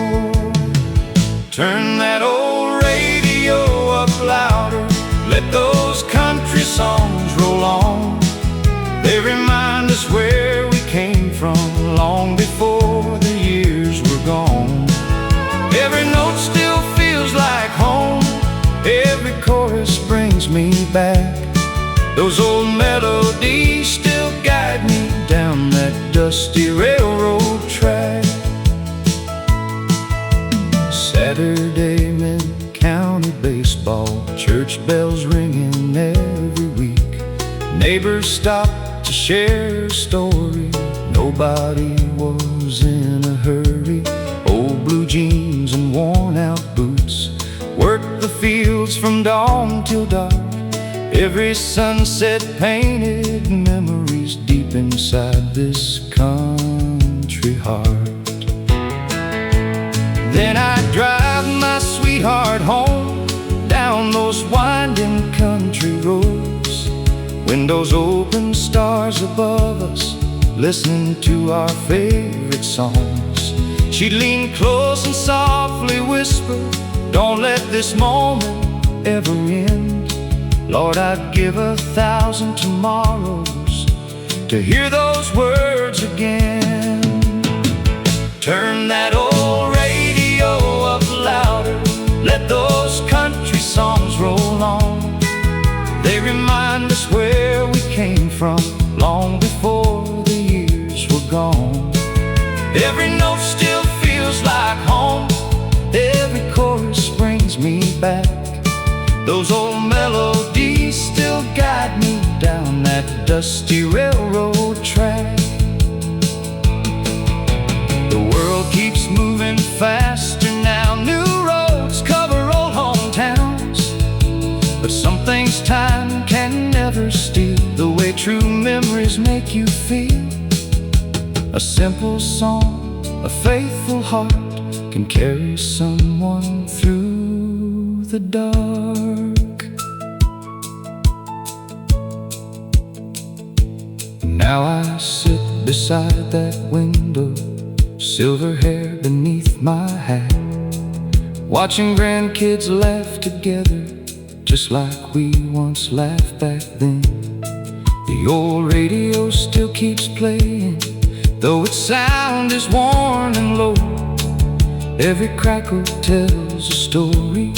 C: Turn that old radio up louder, let those country songs roll on. They remind us where we came from long before the years were gone. Every note still feels like home, every chorus brings me back. Those old melodies still guide me down that dusty railroad track. Saturday meant county baseball, church bells ringing every week. Neighbors stopped to share a story, nobody was in a hurry. Old blue jeans and worn out boots worked the fields from dawn till dark. Every sunset painted memories deep inside this country heart. Then I'd drive my sweetheart home down those winding country roads. Windows open, stars above us, listening to our favorite songs. She'd lean close and softly whisper, don't let this moment ever end. Lord, I'd give 1,000 tomorrows to hear those words again. Turn that old radio up louder, let those country songs roll on. They remind us where we came from long before the years were gone. Every note still feels like home, every chorus brings me back. Those old melodies still guide me down that dusty railroad track. The world keeps moving faster now, new roads cover old hometowns. But some things time can never steal, the way true memories make you feel. A simple song, a faithful heart can carry someone through the dark. Now I sit beside that window, silver hair beneath my hat, watching grandkids laugh together just like we once laughed back then. The old radio still keeps playing, though its sound is worn and low. Every crackle tells a story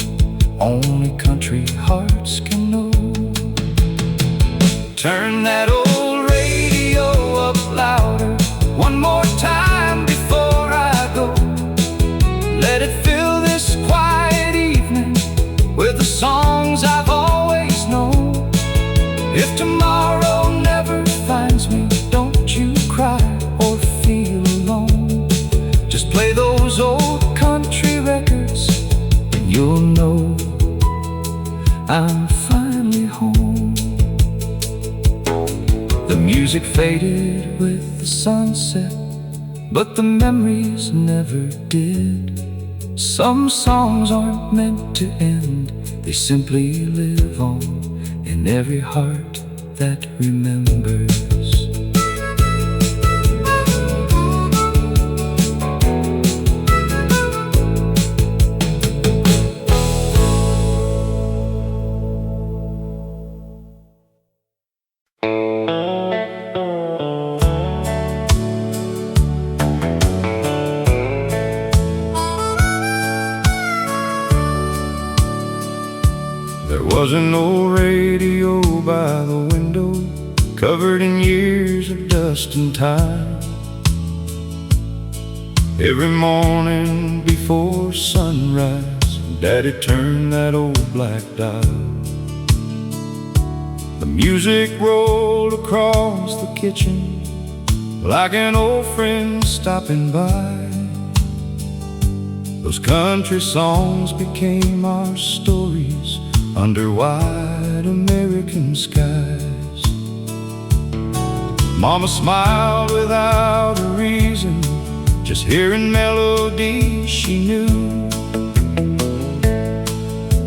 C: only country hearts can know. Turn that old radio up louder one more time before I go. Let it fill this quiet evening with the songs I've always known. If tomorrow never finds me, don't you cry or feel alone. Just play those old country records and you'll know I'm
A: I'm finally home. The music faded with the sunset, but the memories never did. Some songs aren't meant to end, they simply live on in every heart that remembers.
C: There wasn't no radio by the window, covered in years of dust and time. Every morning before sunrise, Daddy turned that old black dial. The music rolled across the kitchen like an old friend stopping by. Those country songs became our stories under wide American skies. Mama smiled without a reason, just hearing melodies she knew.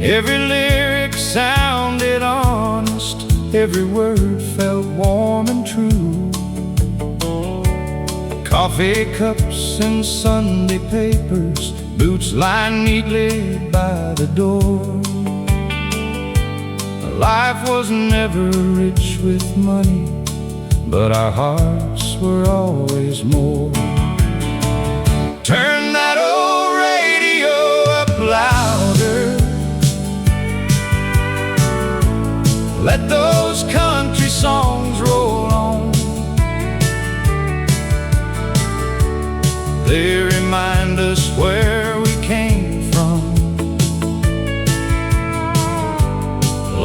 C: Every lyric sounded honest, every word felt warm and true. Coffee cups and Sunday papers, boots lined neatly by the door. Life was never rich with money, but our hearts were always more. Turn that old radio up louder, let those country songs roll on. They remind us where we came from,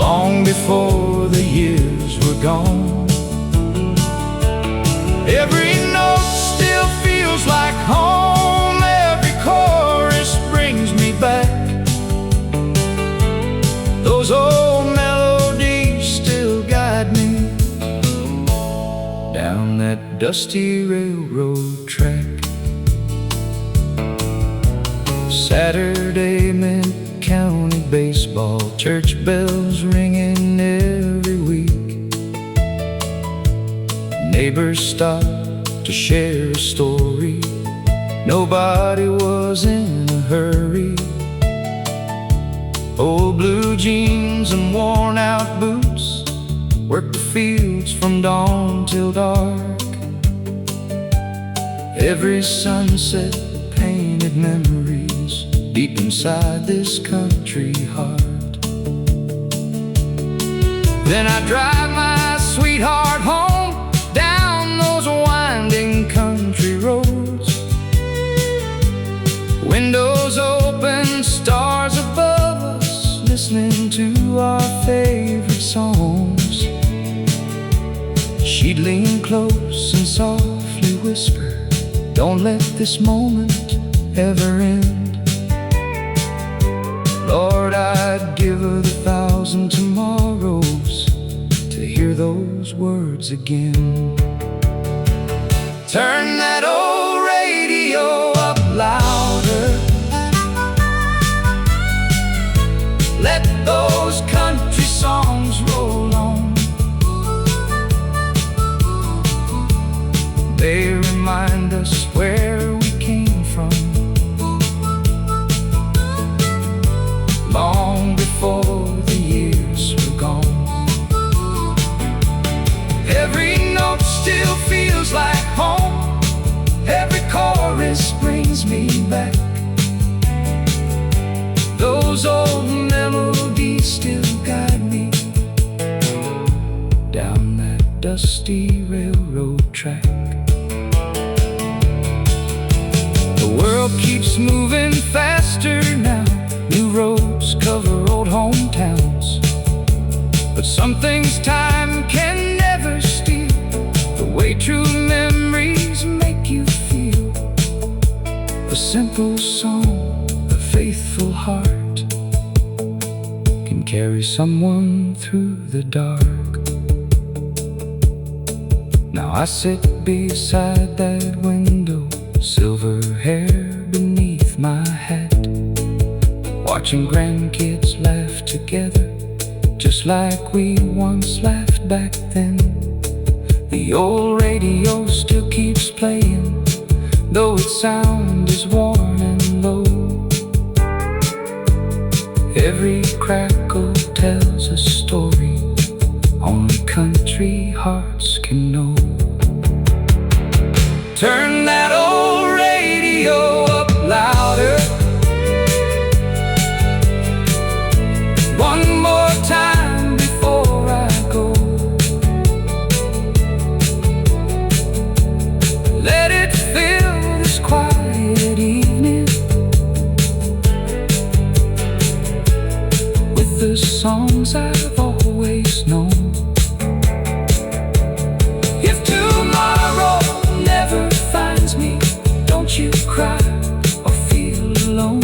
C: long before the years were gone. Every note still feels like home, every chorus brings me back. Those old melodies still guide me down that dusty railroad track. Saturday meant county baseball, church bells ringing every week. Neighbors stopped to share a story, nobody was in a hurry. Old blue jeans and worn out boots worked the fields from dawn till dark. Every sunset painted memories deep inside this country heart. Then I drive my sweetheart home down those winding country roads. Windows open, stars above us, listening to our favorite songs. She'd lean close and softly whisper, "Don't let this moment ever end." Lord, I'd give her 1,000 tomorrows to hear those words again. Turn that old radio up louder, let those country songs roll on. They remind us where we came from, long before the years were gone. Every note still feels like home, every chorus brings me back. Those old melodies still guide me down that dusty railroad track. The world keeps moving faster now, new roads cover old hometowns, but some things time can never steal, the way true memories make you feel. A simple song, a faithful heart can carry someone through the dark. Now I sit beside that window, silver hair beneath my hat, watching grandkids laugh together, just like we once laughed back then. The old radio still keeps playing, though its sound is worn and low. Every crackle tells a story only country hearts can know. Turn that old radio up louder, one more time before I go. Let it fill this quiet evening with the songs I've always known. If tomorrow never finds me, don't you cry or feel alone.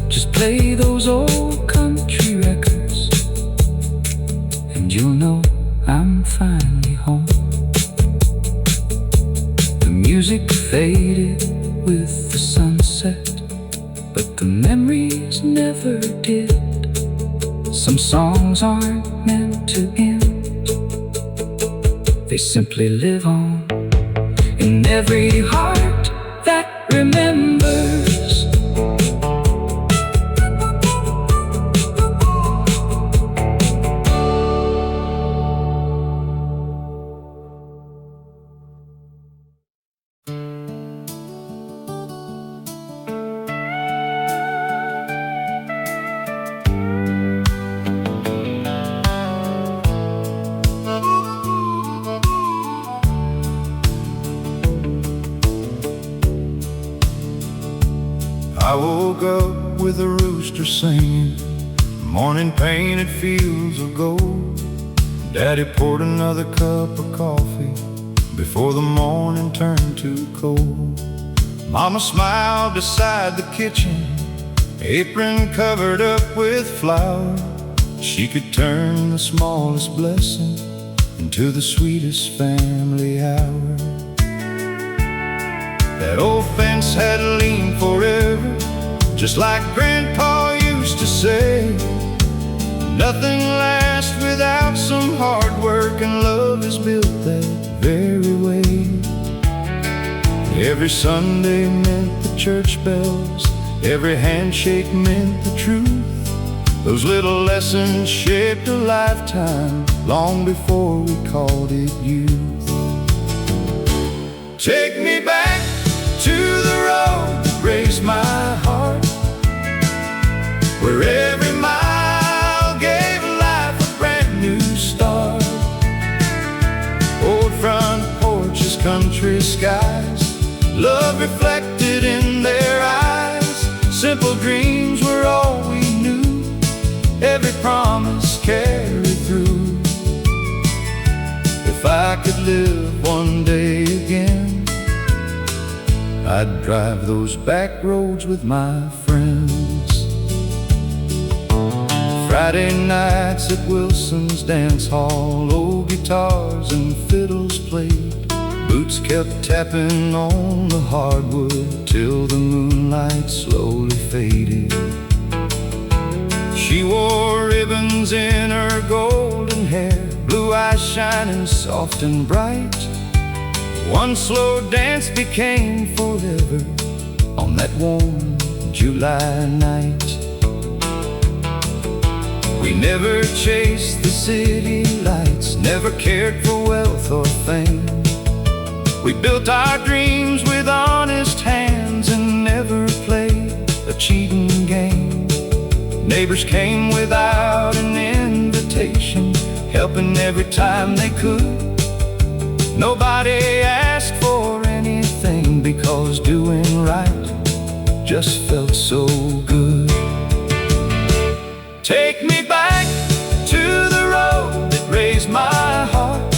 C: Just play those old country records, and you'll know I'm finally home. The music faded with the sunset, but the memories never did. Some songs aren't meant to end, they simply live on in every heart that remembers. I woke up with a rooster singing, morning painted fields of gold. Daddy poured another cup of coffee before the morning turned too cold. Mama smiled beside the kitchen, apron covered up with flour. She could turn the smallest blessing into the sweetest family hour. That old fence had leaned forever, just like Grandpa used to say. Nothing lasts without some hard work, and love is built that very way. Every Sunday meant the church bells, every handshake meant the truth. Those little lessons shaped a lifetime long before we called it youth. Take me back to the road that raised my heart, where every mile gave life a brand new start. Old front porches, country skies, love reflected in their eyes. Simple dreams were all we knew, every promise carried through. If I could live one day again, I'd drive those back roads with my friends. Friday nights at Wilson's dance hall, old guitars and fiddles played. Boots kept tapping on the hardwood till the moonlight slowly faded. She wore ribbons in her golden hair, blue eyes shining soft and bright. One slow dance became forever on that warm July night. We never chased the city lights, never cared for wealth or fame. We built our dreams with honest hands and never played a cheating game. Neighbors came without an invitation, helping every time they could. Nobody asked for anything because doing right just felt so good. Take me back to the road that raised my heart,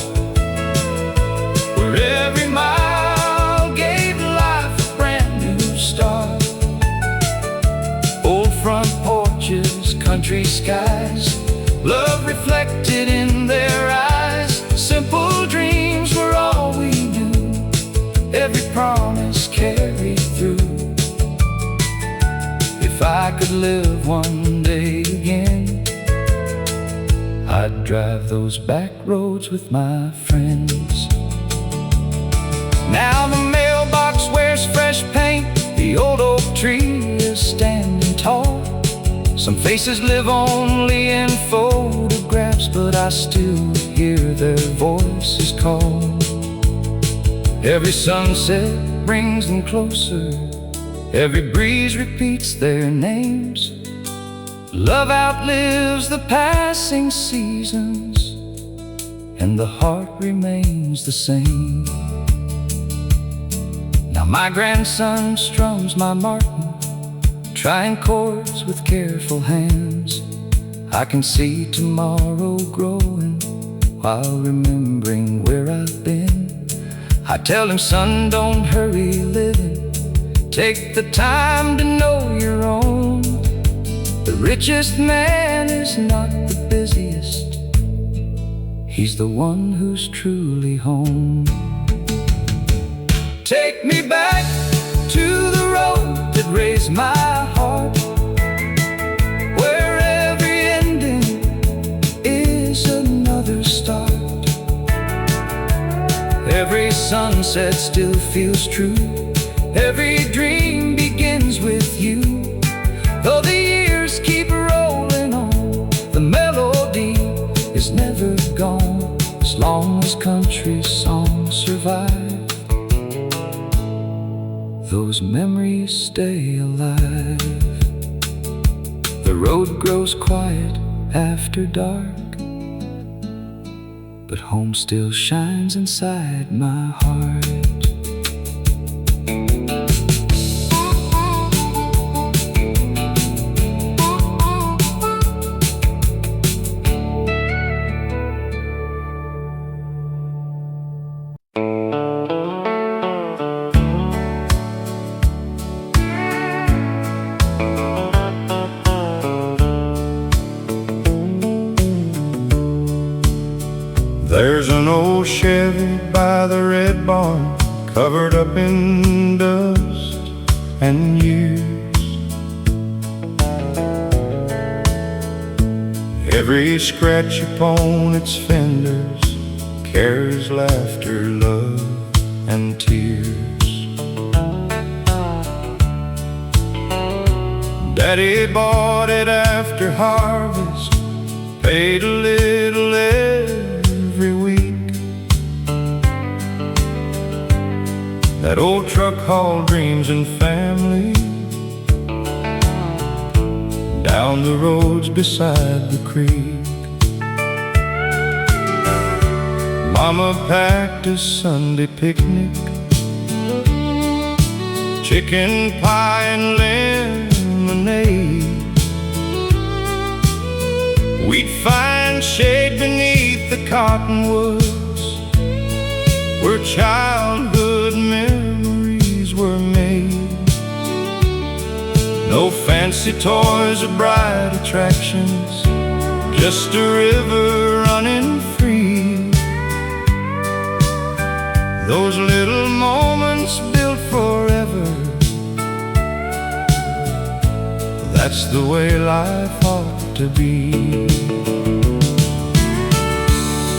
C: where every mile gave life a brand new start. Old front porches, country
B: skies, love reflected in their eyes. Simple dreams were all we knew, every promise carried through. If I could live one day again, I'd drive those back roads with my friends. Now the mailbox wears fresh paint, the old oak tree is standing tall. Some faces live only in photographs, but I still hear their voices call. Every sunset brings them closer, every breeze repeats their names. Love outlives the passing seasons, and the heart remains the same. Now my grandson strums my Martin, trying chords with careful hands. I can see tomorrow growing while remembering where I've been. I tell him, son, don't hurry living, take the time to know your own. The richest man is not the busiest, he's the one who's truly home. Take me back to the road that raised my heart, where every ending is another start. Every sunset still feels true, every dream begins with you. Though the years keep rolling on, the melody is never gone. As long as country songs survive, those memories stay alive. The road grows quiet after dark, but home still shines inside my heart.
C: There's an old Chevy by the red barn, covered up in dust and years. Every scratch upon its fenders carries laughter, love, and tears. Daddy bought it after harvest, paid a little every week. That old truck hauled dreams and family down the roads beside the creek. Mama packed a Sunday picnic, chicken pie and lemonade. We'd find shade beneath the cottonwoods, where childhood memories were made. No fancy toys or bright attractions, just a river running free. Those little moments built forever, that's the way life ought to be.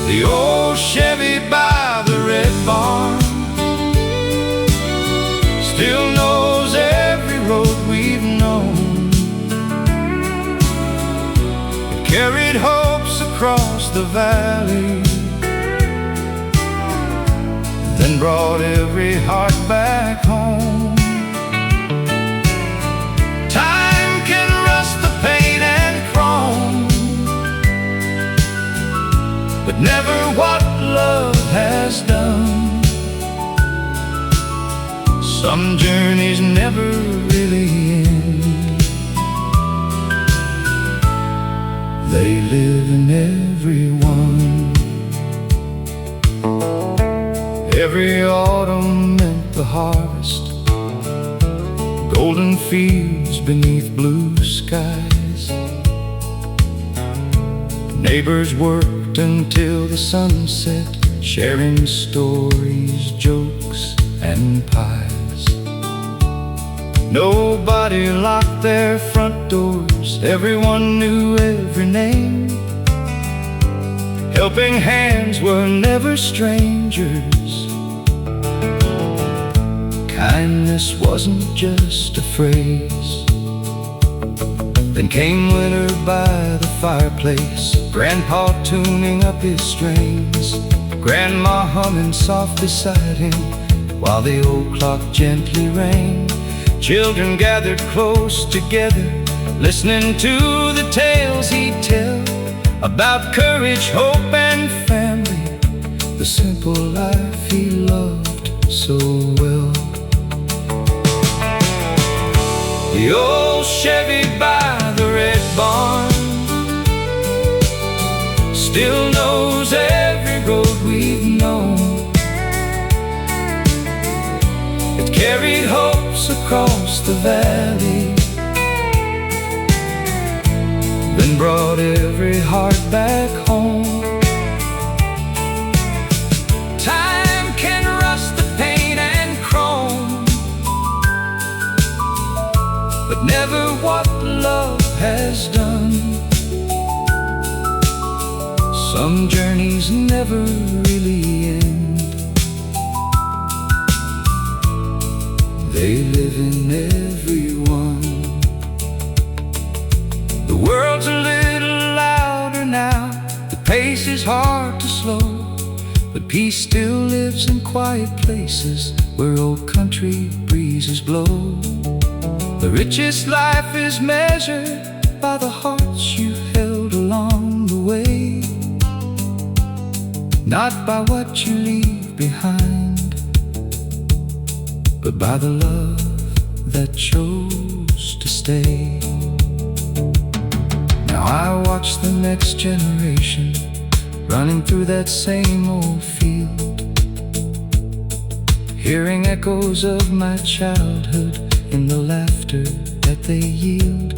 C: The old Chevy by the red barn still knows every road we've known. It carried hopes across the valley, then brought every heart back home. Time can rust the paint and chrome, but never what love has done. Some journeys never really end, they live in everyone. Every autumn meant the harvest, golden fields beneath blue skies. Neighbors worked until the sun set, sharing stories, jokes, and pies. Nobody locked their front doors, everyone knew every name. Helping hands were never strangers. Kindness wasn't just a phrase. Then came winter by the fireplace, Grandpa tuning up his strings, Grandma humming soft beside him, while the old clock gently rang. Children gathered close together, listening to the tales he'd tell about courage, hope, and family, the simple life he loved so well. The old Chevy by the red barn still knows every road we've known. It carried hopes across the valley, then brought every heart back home. Time can rust the paint and chrome, but never what love has done. Some journeys never really end, they live in everyone. The world's a little louder now, the pace is hard to slow, but peace still lives in quiet places where old country breezes blow. The richest life is measured by the hearts you've held along the way, not by what you leave behind, but by the love that chose to stay. Now I watch the next generation running through that same old field, hearing echoes of my childhood in the laughter that they yield.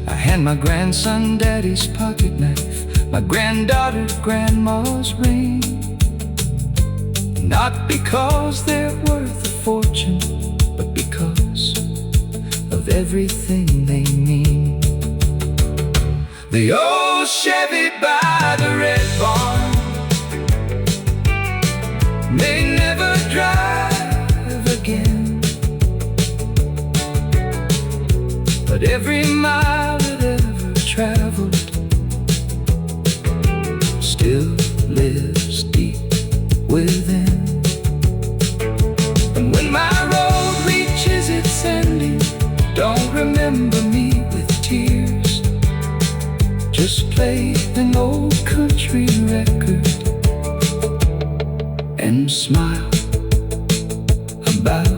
C: I hand my grandson daddy's pocket knife, my granddaughter grandma's ring, not because they're worth a fortune, but because of everything they mean. The old Chevy by the red barn may never drive again, but every mile it ever traveled still lives deep within. And when my road reaches its ending, don't remember me with tears, just play an old country record and smile about